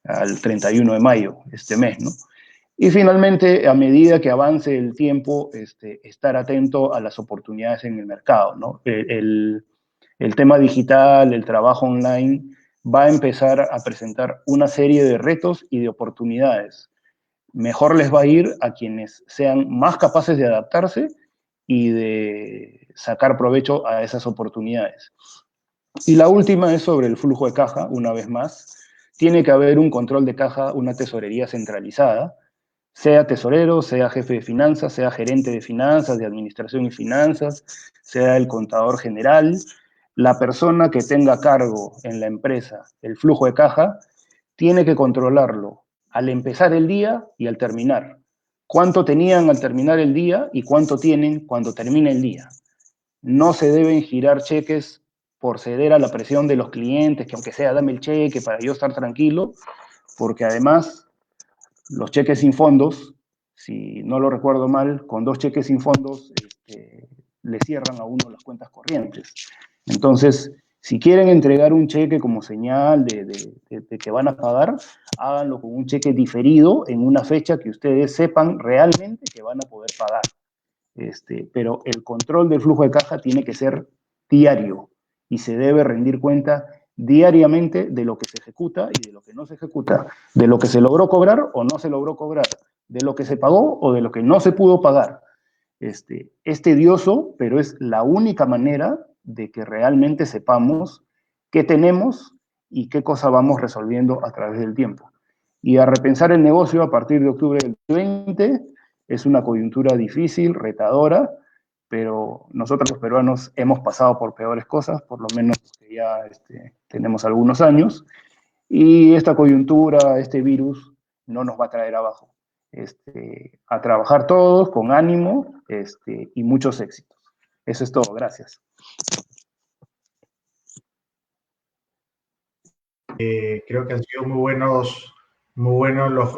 al 31 de mayo, este mes, ¿no? Y finalmente, a medida que avance el tiempo, estar atento a las oportunidades en el mercado, ¿no? El tema digital, el trabajo online, va a empezar a presentar una serie de retos y de oportunidades. Mejor les va a ir a quienes sean más capaces de adaptarse y de sacar provecho a esas oportunidades. Y la última es sobre el flujo de caja, una vez más. Tiene que haber un control de caja, una tesorería centralizada, sea tesorero, sea jefe de finanzas, sea gerente de finanzas, de administración y finanzas, sea el contador general. La persona que tenga a cargo en la empresa el flujo de caja tiene que controlarlo al empezar el día y al terminar. ¿Cuánto tenían al terminar el día y cuánto tienen cuando termine el día? No se deben girar cheques por ceder a la presión de los clientes, que aunque sea dame el cheque para yo estar tranquilo, porque además los cheques sin fondos, si no lo recuerdo mal, con 2 cheques sin fondos le cierran a uno las cuentas corrientes. Entonces, si quieren entregar un cheque como señal de que van a pagar, háganlo con un cheque diferido en una fecha que ustedes sepan realmente que van a poder pagar. Pero el control del flujo de caja tiene que ser diario y se debe rendir cuenta diariamente de lo que se ejecuta y de lo que no se ejecuta, de lo que se logró cobrar o no se logró cobrar, de lo que se pagó o de lo que no se pudo pagar. Es tedioso, pero es la única manera de que realmente sepamos qué tenemos y qué cosa vamos resolviendo a través del tiempo. Y a repensar el negocio a partir de octubre del 2020 es una coyuntura difícil, retadora, pero nosotros los peruanos hemos pasado por peores cosas, por lo menos que ya tenemos algunos años, y esta coyuntura, este virus, no nos va a traer abajo. A trabajar todos con ánimo y muchos éxitos. Eso es todo, gracias. Creo que han sido muy buenos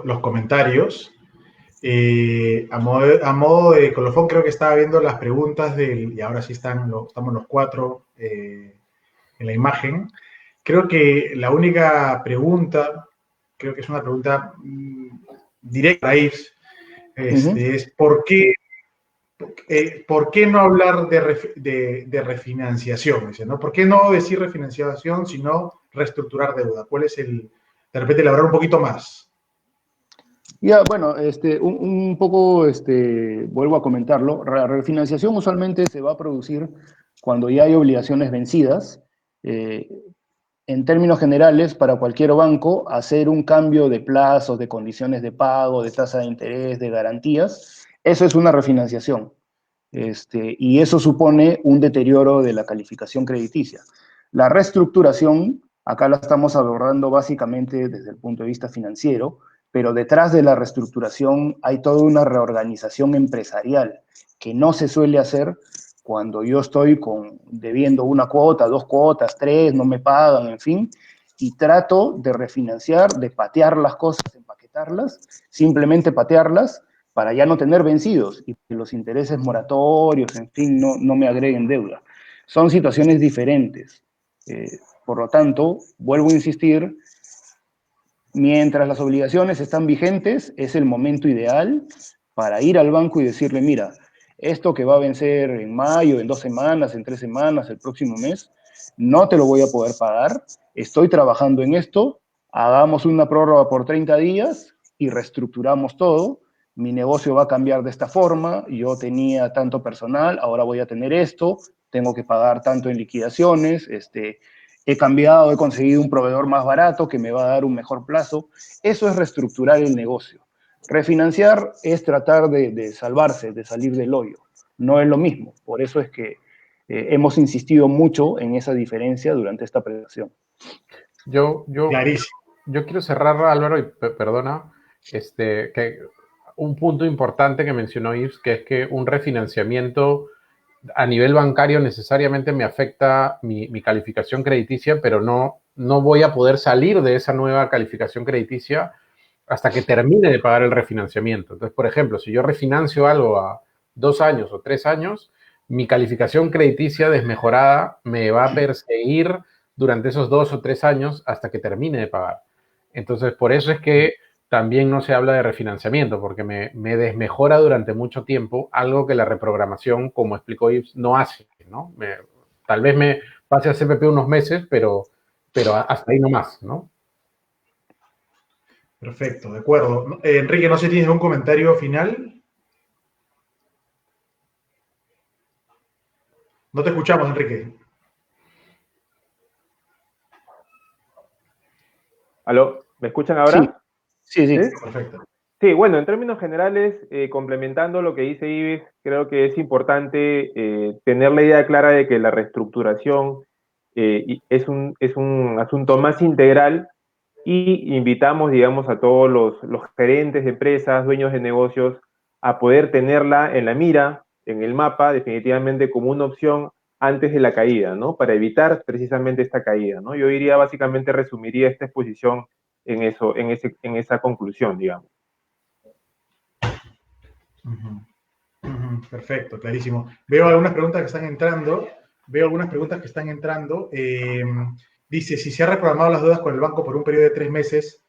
los comentarios. A modo de colofón, creo que estaba viendo las preguntas y ahora sí estamos los cuatro en la imagen. Creo que la única pregunta, creo que es una pregunta directa a Yves, es ¿por qué no hablar de refinanciación? ¿No? ¿Por qué no decir refinanciación, sino reestructurar deuda? ¿Cuál es de repente, elaborar un poquito más? Ya, bueno, un poco, vuelvo a comentarlo, la refinanciación usualmente se va a producir cuando ya hay obligaciones vencidas. En términos generales, para cualquier banco, hacer un cambio de plazos, de condiciones de pago, de tasa de interés, de garantías, eso es una refinanciación. Y eso supone un deterioro de la calificación crediticia. La reestructuración, acá la estamos abordando básicamente desde el punto de vista financiero, pero detrás de la reestructuración hay toda una reorganización empresarial que no se suele hacer cuando yo estoy debiendo una cuota, 2 cuotas, 3, no me pagan, en fin, y trato de refinanciar, de patear las cosas, empaquetarlas, simplemente patearlas para ya no tener vencidos y que los intereses moratorios, en fin, no me agreguen deuda. Son situaciones diferentes. Por lo tanto, vuelvo a insistir, mientras las obligaciones están vigentes, es el momento ideal para ir al banco y decirle, mira, esto que va a vencer en mayo, en 2 semanas, en 3 semanas, el próximo mes, no te lo voy a poder pagar, estoy trabajando en esto, hagamos una prórroga por 30 días y reestructuramos todo, mi negocio va a cambiar de esta forma, yo tenía tanto personal, ahora voy a tener esto, tengo que pagar tanto en liquidaciones, he cambiado, he conseguido un proveedor más barato que me va a dar un mejor plazo. Eso es reestructurar el negocio. Refinanciar es tratar de salvarse, de salir del hoyo. No es lo mismo. Por eso es que hemos insistido mucho en esa diferencia durante esta presentación. Yo quiero cerrar, Álvaro, y perdona, que un punto importante que mencionó Yves, que es que un refinanciamiento a nivel bancario necesariamente me afecta mi calificación crediticia, pero no voy a poder salir de esa nueva calificación crediticia hasta que termine de pagar el refinanciamiento. Entonces, por ejemplo, si yo refinancio algo a 2 años o 3 años, mi calificación crediticia desmejorada me va a perseguir durante esos 2 o 3 años hasta que termine de pagar. Entonces, por eso es que también no se habla de refinanciamiento, porque me desmejora durante mucho tiempo, algo que la reprogramación, como explicó Yves, no hace, ¿no? Tal vez me pase a CPP unos meses, pero hasta ahí nomás, ¿no? Perfecto, de acuerdo. Enrique, no sé si tienes un comentario final. No te escuchamos, Enrique. ¿Aló? ¿Me escuchan ahora? Sí. ¿Sí? Perfecto. Sí, bueno, en términos generales, complementando lo que dice Yves, creo que es importante tener la idea clara de que la reestructuración es un asunto más integral y invitamos, digamos, a todos los gerentes de empresas, dueños de negocios, a poder tenerla en la mira, en el mapa, definitivamente como una opción antes de la caída, ¿no? Para evitar precisamente esta caída, ¿no? Yo diría, básicamente, resumiría esta exposición en esa conclusión, digamos. Perfecto, clarísimo. Veo algunas preguntas que están entrando. Dice, si se ha reprogramado las deudas con el banco por un periodo de 3 meses,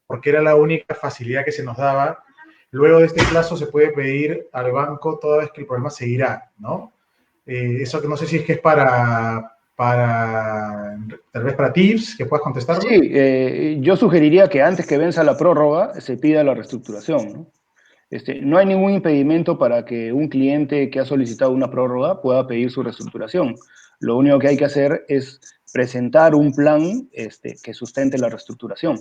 porque era la única facilidad que se nos daba, luego de este plazo se puede pedir al banco toda vez que el problema seguirá, ¿no? Eso que no sé si es que es tal vez para tips, que puedas contestarlo. Sí, yo sugeriría que antes que venza la prórroga se pida la reestructuración, ¿no? No hay ningún impedimento para que un cliente que ha solicitado una prórroga pueda pedir su reestructuración. Lo único que hay que hacer es presentar un plan que sustente la reestructuración.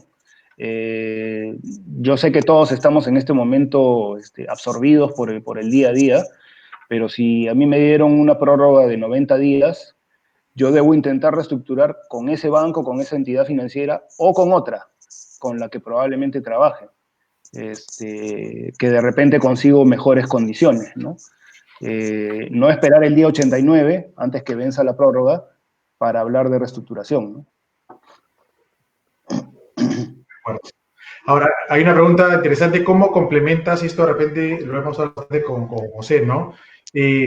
Yo sé que todos estamos en este momento absorbidos por el día a día, Pero si a mí me dieron una prórroga de 90 días, yo debo intentar reestructurar con ese banco, con esa entidad financiera o con otra, con la que probablemente trabaje, que de repente consigo mejores condiciones, ¿no? No esperar el día 89 antes que venza la prórroga para hablar de reestructuración, ¿no? Bueno, ahora, hay una pregunta interesante, ¿cómo complementas, y esto de repente lo hemos hablado con José, ¿no?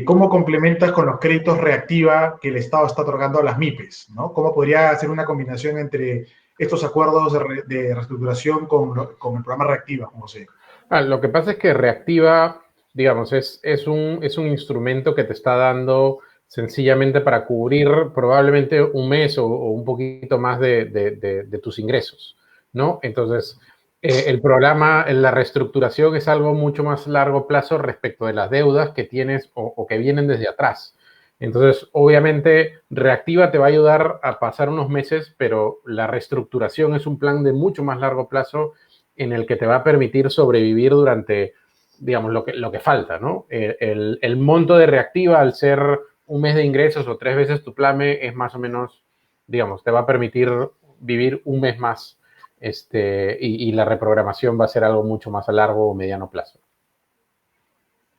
¿Cómo complementas con los créditos reactiva que el Estado está otorgando a las MIPES, ¿no? ¿Cómo podría hacer una combinación entre estos acuerdos de reestructuración con el programa reactiva, José? Lo que pasa es que reactiva, digamos, es un instrumento que te está dando sencillamente para cubrir probablemente un mes o un poquito más de tus ingresos, ¿no? Entonces, el programa, la reestructuración es algo mucho más largo plazo respecto de las deudas que tienes o que vienen desde atrás. Entonces, obviamente, reactiva te va a ayudar a pasar unos meses, pero la reestructuración es un plan de mucho más largo plazo en el que te va a permitir sobrevivir durante, digamos, lo que falta, ¿no? El monto de reactiva, al ser un mes de ingresos o 3 veces tu plame, es más o menos, digamos, te va a permitir vivir un mes más, y la reprogramación va a ser algo mucho más a largo o mediano plazo.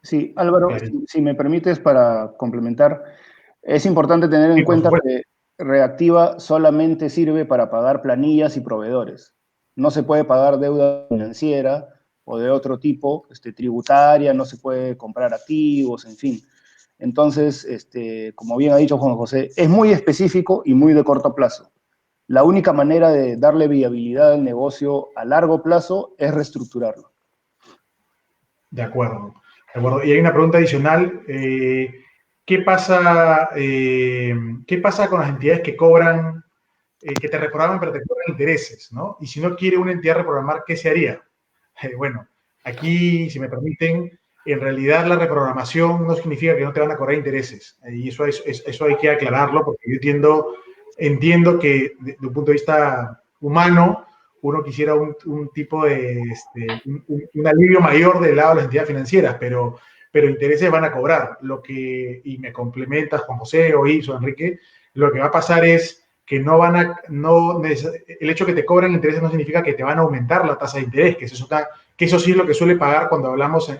Sí, Álvaro, si me permites para complementar, es importante tener en cuenta que reactiva solamente sirve para pagar planillas y proveedores. No se puede pagar deuda financiera o de otro tipo, tributaria, no se puede comprar activos, en fin. Entonces, como bien ha dicho Juan José, es muy específico y muy de corto plazo. La única manera de darle viabilidad al negocio a largo plazo es reestructurarlo. De acuerdo. De acuerdo. Y hay una pregunta adicional. ¿Qué pasa con las entidades que cobran, que te reprograman, pero te cobran intereses, ¿no? Y si no quiere una entidad reprogramar, ¿qué se haría? Bueno, aquí, si me permiten, en realidad la reprogramación no significa que no te van a cobrar intereses. Y eso hay que aclararlo, porque yo entiendo que desde un punto de vista humano, uno quisiera un tipo de, un alivio mayor del lado de las entidades financieras, pero intereses van a cobrar. Y me complementas, Juan José o Iso, Enrique, lo que va a pasar es que el hecho de que te cobren intereses no significa que te van a aumentar la tasa de interés, que eso sí es lo que suele pagar cuando hablamos,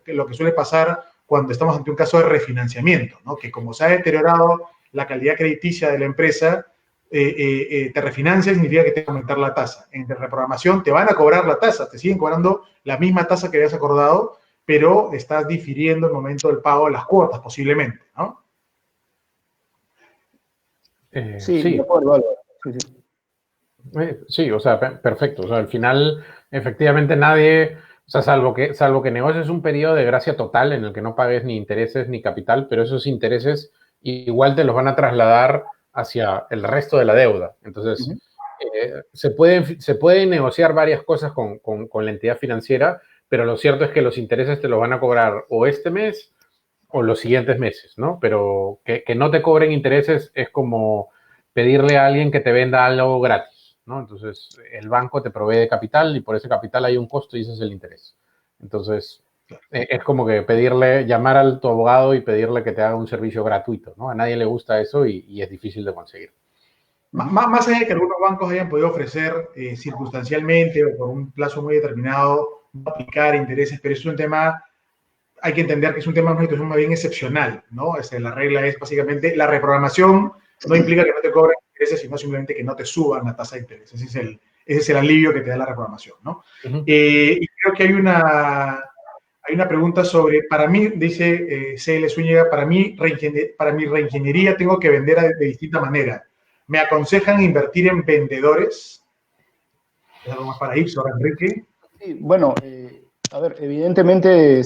lo que suele pasar cuando estamos ante un caso de refinanciamiento, ¿no? Que como se ha deteriorado la calidad crediticia de la empresa, te refinancia significa que te va a aumentar la tasa. En reprogramación te van a cobrar la tasa, te siguen cobrando la misma tasa que habías acordado, pero estás difiriendo el momento del pago de las cuotas, posiblemente, ¿no? Sí, sí. de acuerdo, Álvaro. Sí, sí. Sí, o sea, perfecto. O sea, al final, efectivamente, nadie, o sea, salvo que negocies un periodo de gracia total en el que no pagues ni intereses ni capital, pero esos intereses igual te los van a trasladar hacia el resto de la deuda. Entonces, se pueden negociar varias cosas con la entidad financiera, pero lo cierto es que los intereses te los van a cobrar o este mes o los siguientes meses, ¿no? Pero que no te cobren intereses es como pedirle a alguien que te venda algo gratis, ¿no? Entonces, el banco te provee de capital y por ese capital hay un costo y ese es el interés. Entonces, es como que llamar a tu abogado y pedirle que te haga un servicio gratuito, ¿no? A nadie le gusta eso y es difícil de conseguir. Más allá de que algunos bancos hayan podido ofrecer circunstancialmente o por un plazo muy determinado no aplicar intereses, pero es un tema, hay que entender que es un tema, una situación más bien excepcional, ¿no? La regla es básicamente la reprogramación no implica que no te cobren intereses, sino simplemente que no te suban la tasa de interés. Ese es el alivio que te da la reprogramación, ¿no? Y creo que hay una pregunta sobre, para mí, dice CL Zúñiga, para mi reingeniería tengo que vender de distinta manera. ¿Me aconsejan invertir en vendedores? ¿Es algo más para Ipsos, Enrique? Sí, bueno, a ver, evidentemente,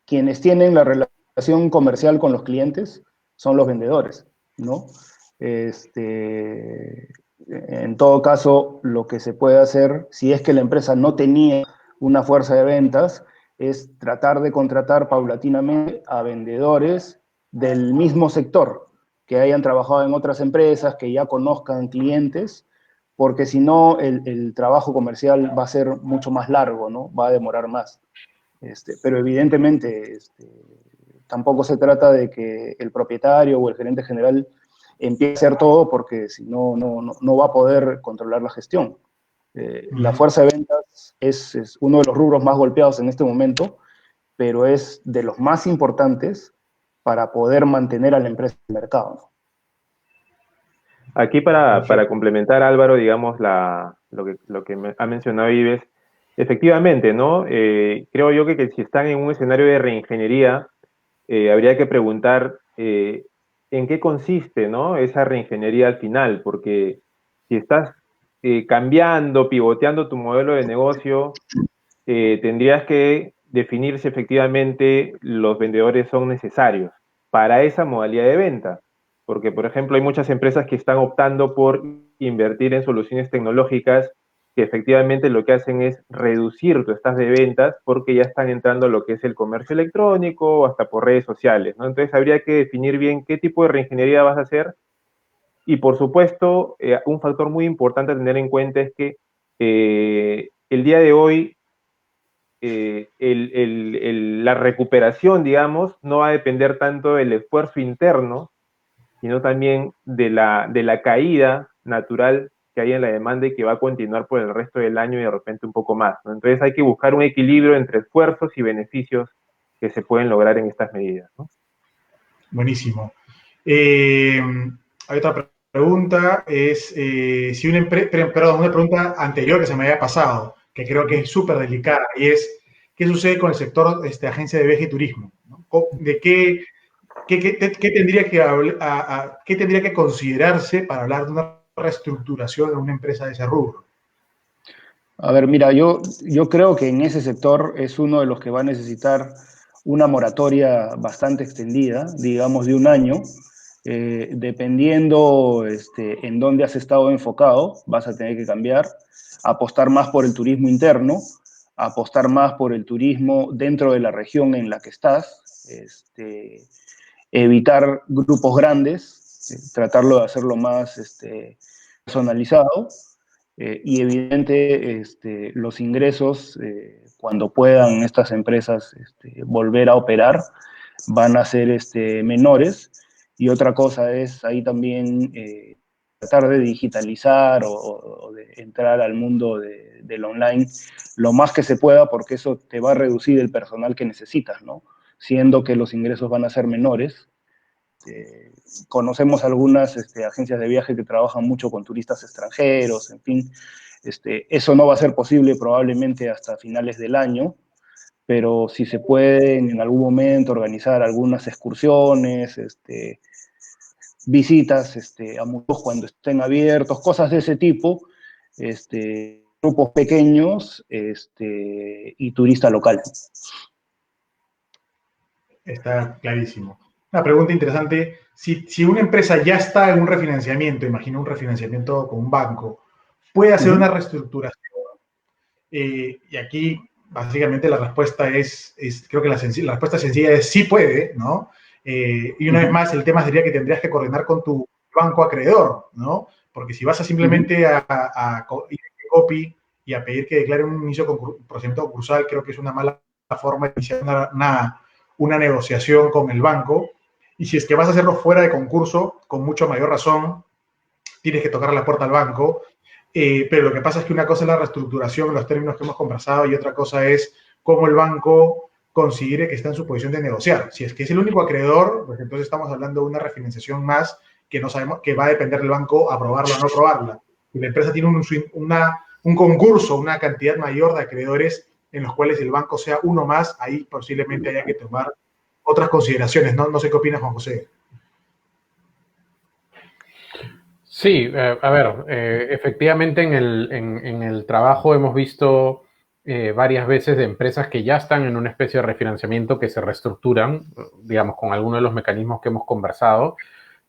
quienes tienen la relación comercial con los clientes son los vendedores, ¿no? En todo caso, lo que se puede hacer, si es que la empresa no tenía una fuerza de ventas, es tratar de contratar paulatinamente a vendedores del mismo sector, que hayan trabajado en otras empresas, que ya conozcan clientes, porque si no, el trabajo comercial va a ser mucho más largo, ¿no? Va a demorar más. Pero evidentemente, Tampoco se trata de que el propietario o el gerente general empiece a hacer todo, porque si no, no va a poder controlar la gestión. La fuerza de ventas es uno de los rubros más golpeados en este momento, pero es de los más importantes para poder mantener a la empresa en el mercado, ¿no? Aquí para complementar, Álvaro, digamos, lo que ha mencionado Ives, efectivamente, ¿no? Creo yo que si están en un escenario de reingeniería, habría que preguntar en qué consiste, ¿no? Esa reingeniería al final, porque si estás cambiando, pivoteando tu modelo de negocio, tendrías que definir si efectivamente los vendedores son necesarios para esa modalidad de venta. Porque, por ejemplo, hay muchas empresas que están optando por invertir en soluciones tecnológicas que efectivamente lo que hacen es reducir tu estás de ventas porque ya están entrando a lo que es el comercio electrónico o hasta por redes sociales, ¿no? Entonces habría que definir bien qué tipo de reingeniería vas a hacer y, por supuesto, un factor muy importante a tener en cuenta es que el día de hoy la recuperación, digamos, no va a depender tanto del esfuerzo interno, sino también de la caída natural que hay en la demanda y que va a continuar por el resto del año y de repente un poco más, ¿no? Entonces hay que buscar un equilibrio entre esfuerzos y beneficios que se pueden lograr en estas medidas, ¿no? Buenísimo. Hay otra pregunta, es si una empresa, perdón, una pregunta anterior que se me había pasado, que creo que es súper delicada, y es, ¿qué sucede con el sector agencia de viaje y turismo? ¿No? ¿De qué tendría qué tendría que considerarse para hablar de una reestructuración de una empresa de ese rubro? A ver, mira, yo creo que en ese sector es uno de los que va a necesitar una moratoria bastante extendida, digamos de un año, dependiendo en dónde has estado enfocado, vas a tener que cambiar, apostar más por el turismo interno, apostar más por el turismo dentro de la región en la que estás, evitar grupos grandes, tratarlo de hacerlo más personalizado. Y evidente, los ingresos, cuando puedan estas empresas volver a operar, van a ser menores. Y otra cosa es ahí también tratar de digitalizar o de entrar al mundo del online lo más que se pueda, porque eso te va a reducir el personal que necesitas, ¿no? Siendo que los ingresos van a ser menores. Conocemos algunas agencias de viaje que trabajan mucho con turistas extranjeros, en fin. Eso no va a ser posible probablemente hasta finales del año, pero si se pueden en algún momento organizar algunas excursiones, visitas a museos cuando estén abiertos, cosas de ese tipo, grupos pequeños y turista local. Está clarísimo. Una pregunta interesante. Si una empresa ya está en un refinanciamiento, imagino un refinanciamiento con un banco, ¿puede hacer una reestructuración? Y aquí, básicamente, la respuesta creo que la respuesta sencilla es sí puede, ¿no? Y una vez más, el tema sería que tendrías que coordinar con tu banco acreedor, ¿no? Porque si vas a simplemente a ir a copy y a pedir que declare un inicio con procedimiento concursal, creo que es una mala forma de iniciar una negociación con el banco. Y si es que vas a hacerlo fuera de concurso, con mucho mayor razón, tienes que tocar la puerta al banco. Pero lo que pasa es que una cosa es la reestructuración en los términos que hemos conversado y otra cosa es cómo el banco considere que está en su posición de negociar. Si es que es el único acreedor, pues entonces estamos hablando de una refinanciación más que no sabemos, que va a depender del banco aprobarla o no aprobarla. Y la empresa tiene un concurso, una cantidad mayor de acreedores en los cuales el banco sea uno más, ahí posiblemente haya que tomar otras consideraciones. No sé qué opinas, Juan José. Sí, a ver, efectivamente en el trabajo hemos visto varias veces de empresas que ya están en una especie de refinanciamiento que se reestructuran, digamos, con algunos de los mecanismos que hemos conversado,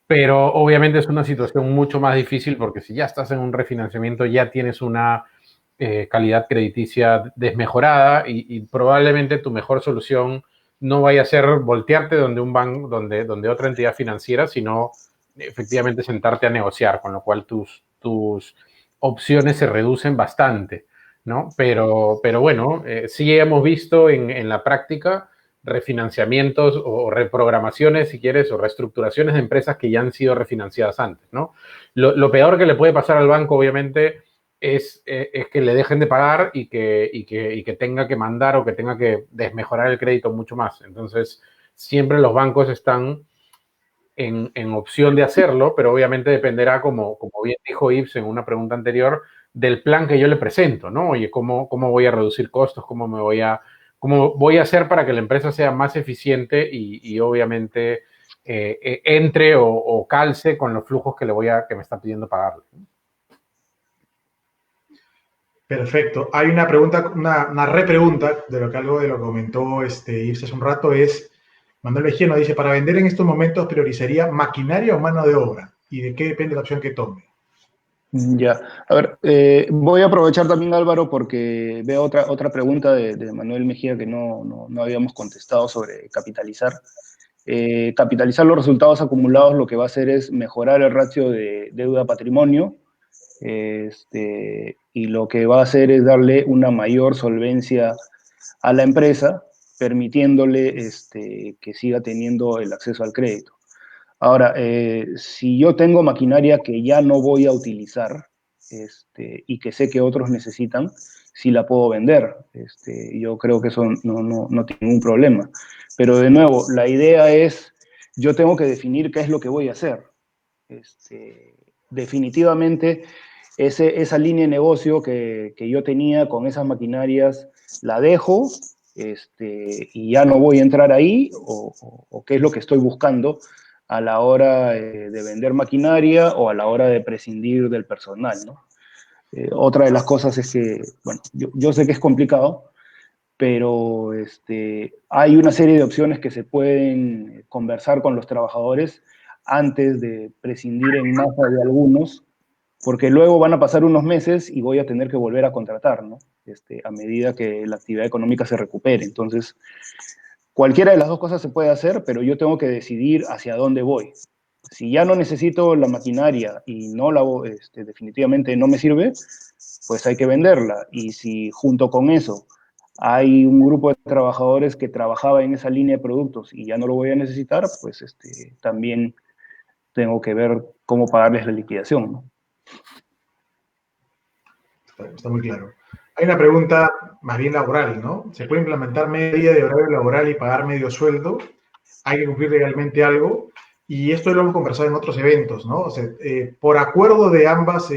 pero obviamente es una situación mucho más difícil porque si ya estás en un refinanciamiento ya tienes una calidad crediticia desmejorada y probablemente tu mejor solución no vaya a ser voltearte donde un banco, donde otra entidad financiera, sino efectivamente sentarte a negociar, con lo cual tus opciones se reducen bastante, ¿no? Pero bueno, sí hemos visto en la práctica refinanciamientos o reprogramaciones, si quieres, o reestructuraciones de empresas que ya han sido refinanciadas antes, ¿no? Lo peor que le puede pasar al banco, obviamente, es que le dejen de pagar y que tenga que mandar o que tenga que desmejorar el crédito mucho más. Entonces, siempre los bancos están en opción de hacerlo, pero obviamente dependerá, como bien dijo Yves en una pregunta anterior, del plan que yo le presento, ¿no? Oye, ¿cómo voy a reducir costos? ¿Cómo voy a hacer para que la empresa sea más eficiente y obviamente entre o calce con los flujos que me está pidiendo pagarle? Perfecto. Hay una pregunta, una repregunta de algo de lo que comentó Yves hace un rato, es Manuel Mejía nos dice, para vender en estos momentos priorizaría maquinaria o mano de obra, y de qué depende la opción que tome. Ya, a ver, voy a aprovechar también, Álvaro, porque veo otra pregunta de Manuel Mejía que no habíamos contestado sobre capitalizar. Capitalizar los resultados acumulados lo que va a hacer es mejorar el ratio de deuda-patrimonio, y lo que va a hacer es darle una mayor solvencia a la empresa, permitiéndole que siga teniendo el acceso al crédito. Ahora, si yo tengo maquinaria que ya no voy a utilizar y que sé que otros necesitan, sí la puedo vender. Yo creo que eso no tiene ningún problema. Pero de nuevo, la idea es, yo tengo que definir qué es lo que voy a hacer. Definitivamente, esa línea de negocio que yo tenía con esas maquinarias, la dejo y ya no voy a entrar ahí, o qué es lo que estoy buscando a la hora de vender maquinaria o a la hora de prescindir del personal, ¿no? Otra de las cosas es que, bueno, yo sé que es complicado, pero hay una serie de opciones que se pueden conversar con los trabajadores antes de prescindir en masa de algunos, porque luego van a pasar unos meses y voy a tener que volver a contratar, ¿no? A medida que la actividad económica se recupere. Entonces, cualquiera de las dos cosas se puede hacer, pero yo tengo que decidir hacia dónde voy. Si ya no necesito la maquinaria y definitivamente no me sirve, pues hay que venderla. Y si junto con eso hay un grupo de trabajadores que trabajaba en esa línea de productos y ya no lo voy a necesitar, pues también tengo que ver cómo pagarles la liquidación, ¿no? Está muy claro. Hay una pregunta más bien laboral, ¿no? ¿Se puede implementar media día de horario laboral y pagar medio sueldo? ¿Hay que cumplir legalmente algo? Y esto lo hemos conversado en otros eventos, ¿no? O sea, por acuerdo de ambas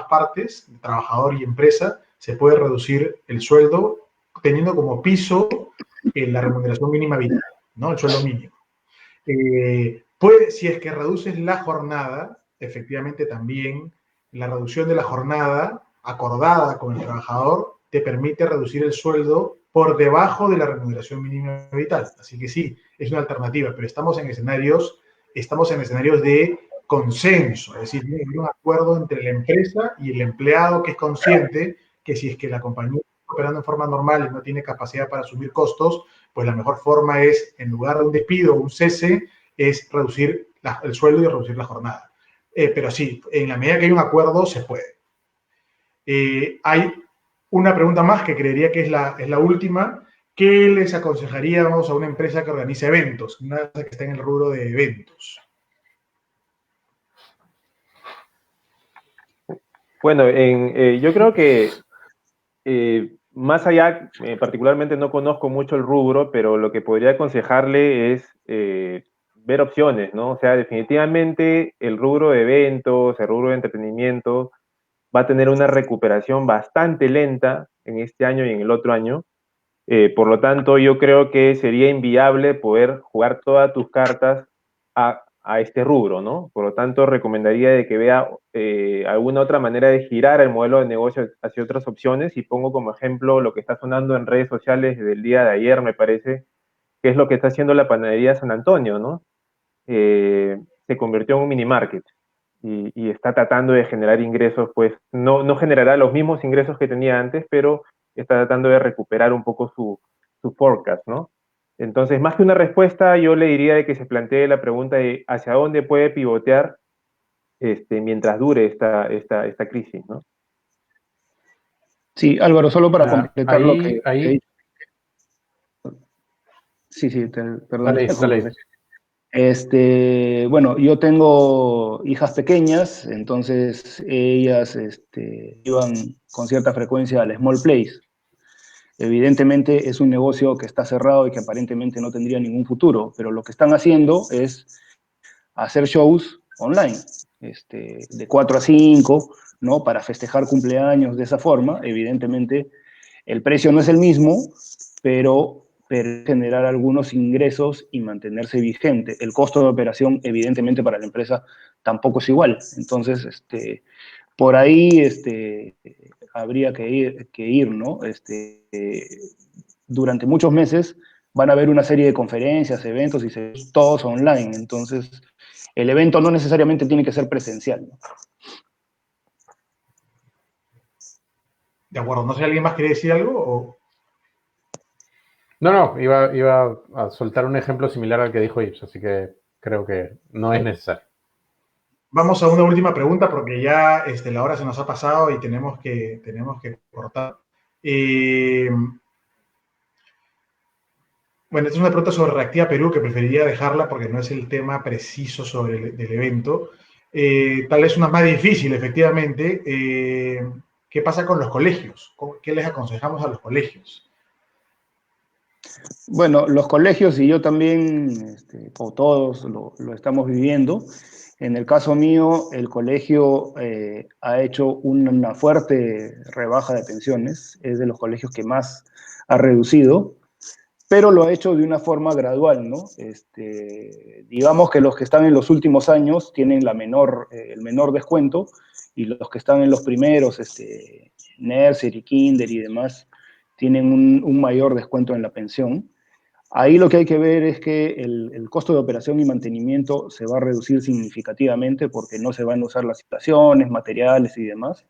partes, trabajador y empresa, se puede reducir el sueldo teniendo como piso la remuneración mínima vital, ¿no? El sueldo mínimo. Si es que reduces la jornada, efectivamente también la reducción de la jornada acordada con el trabajador te permite reducir el sueldo por debajo de la remuneración mínima vital. Así que sí, es una alternativa, pero estamos en escenarios de consenso, es decir, hay un acuerdo entre la empresa y el empleado que es consciente que si es que la compañía está operando en forma normal y no tiene capacidad para asumir costos, pues la mejor forma es, en lugar de un despido o un cese, es reducir el sueldo y reducir la jornada. Pero sí, en la medida que hay un acuerdo, se puede. Hay una pregunta más que creería que es la última. ¿Qué les aconsejaríamos a una empresa que organice eventos? Una empresa que está en el rubro de eventos. Bueno, yo creo que más allá, particularmente no conozco mucho el rubro, pero lo que podría aconsejarle es ver opciones, ¿no? O sea, definitivamente el rubro de eventos, el rubro de entretenimiento va a tener una recuperación bastante lenta en este año y en el otro año. Por lo tanto, yo creo que sería inviable poder jugar todas tus cartas a este rubro, ¿no? Por lo tanto, recomendaría de que vea alguna otra manera de girar el modelo de negocio hacia otras opciones, y pongo como ejemplo lo que está sonando en redes sociales desde el día de ayer, me parece, que es lo que está haciendo la panadería San Antonio, ¿no? Se convirtió en un mini market y está tratando de generar ingresos, pues no generará los mismos ingresos que tenía antes, pero está tratando de recuperar un poco su forecast, ¿no? Entonces, más que una respuesta, yo le diría de que se plantee la pregunta de hacia dónde puede pivotear mientras dure esta crisis, ¿no? Sí, Álvaro, solo para completar lo que... Ahí Sí, perdón. Dale, dale. Bueno, yo tengo hijas pequeñas, entonces ellas iban con cierta frecuencia al Small Place. Evidentemente es un negocio que está cerrado y que aparentemente no tendría ningún futuro, pero lo que están haciendo es hacer shows online, de 4 a 5, ¿no? Para festejar cumpleaños de esa forma. Evidentemente el precio no es el mismo, pero generar algunos ingresos y mantenerse vigente. El costo de operación, evidentemente, para la empresa tampoco es igual. Entonces, por ahí habría que ir, ¿no? Durante muchos meses van a haber una serie de conferencias, eventos y todos online. Entonces, el evento no necesariamente tiene que ser presencial, ¿no? De acuerdo, no sé si alguien más quiere decir algo o... No, iba a soltar un ejemplo similar al que dijo Ips, así que creo que no es necesario. Vamos a una última pregunta porque ya la hora se nos ha pasado y tenemos que cortar. Bueno, esta es una pregunta sobre Reactiva Perú que preferiría dejarla porque no es el tema preciso sobre del evento. Tal vez una más difícil, efectivamente. ¿Qué pasa con los colegios? ¿Qué les aconsejamos a los colegios? Bueno, los colegios y yo también, o todos, lo estamos viviendo. En el caso mío, el colegio ha hecho una fuerte rebaja de pensiones, es de los colegios que más ha reducido, pero lo ha hecho de una forma gradual, ¿no? Digamos que los que están en los últimos años tienen el menor descuento y los que están en los primeros, nursery, kinder y demás, tienen un mayor descuento en la pensión. Ahí lo que hay que ver es que el costo de operación y mantenimiento se va a reducir significativamente porque no se van a usar las instalaciones, materiales y demás.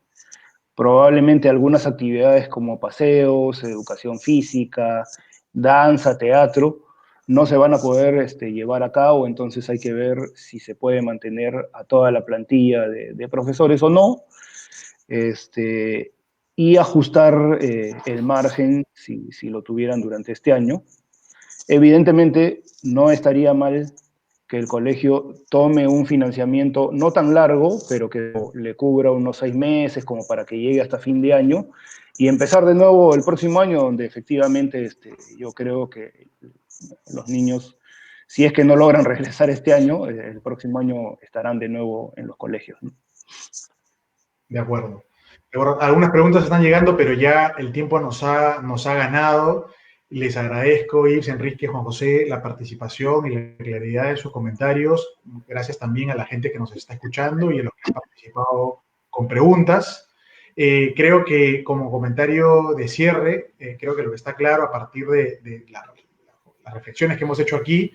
Probablemente algunas actividades como paseos, educación física, danza, teatro, no se van a poder llevar a cabo, entonces hay que ver si se puede mantener a toda la plantilla de profesores o no, y ajustar el margen si lo tuvieran durante este año. Evidentemente, no estaría mal que el colegio tome un financiamiento no tan largo, pero que le cubra unos 6 meses, como para que llegue hasta fin de año, y empezar de nuevo el próximo año, donde efectivamente yo creo que los niños, si es que no logran regresar este año, el próximo año estarán de nuevo en los colegios, ¿no? De acuerdo. Algunas preguntas están llegando, pero ya el tiempo nos ha ganado. Les agradezco, Ives, Enrique, Juan José, la participación y la claridad de sus comentarios. Gracias también a la gente que nos está escuchando y a los que han participado con preguntas. Creo que como comentario de cierre, creo que lo que está claro a partir de las reflexiones que hemos hecho aquí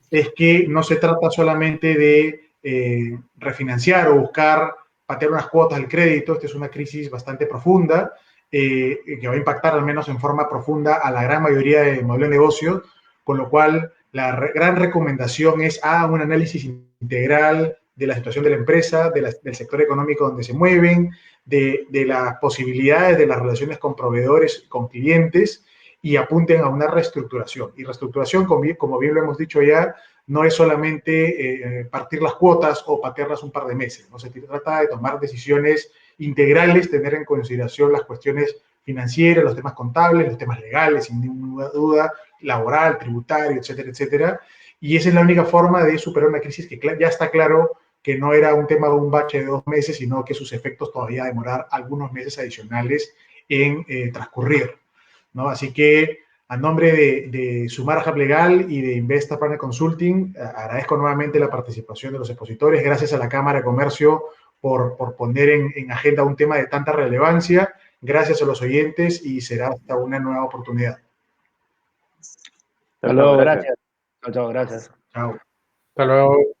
es que no se trata solamente de refinanciar o buscar patear unas cuotas del crédito. Esta es una crisis bastante profunda que va a impactar al menos en forma profunda a la gran mayoría de modelos de negocio, con lo cual la gran recomendación es un análisis integral de la situación de la empresa, del sector económico donde se mueven, de las posibilidades de las relaciones con proveedores, con clientes, y apunten a una reestructuración. Y reestructuración, como bien lo hemos dicho ya, no es solamente partir las cuotas o patearlas un par de meses, ¿no? Se trata de tomar decisiones integrales, tener en consideración las cuestiones financieras, los temas contables, los temas legales, sin ninguna duda, laboral, tributario, etcétera, etcétera. Y esa es la única forma de superar una crisis que ya está claro que no era un tema de un bache de 2 meses, sino que sus efectos todavía demorar algunos meses adicionales en transcurrir, ¿no? Así que a nombre de Sumar Hub Legal y de Investa Partner Consulting, agradezco nuevamente la participación de los expositores. Gracias a la Cámara de Comercio por poner en agenda un tema de tanta relevancia. Gracias a los oyentes y será hasta una nueva oportunidad. Hasta luego, gracias. Chao, gracias. Chao. Hasta luego.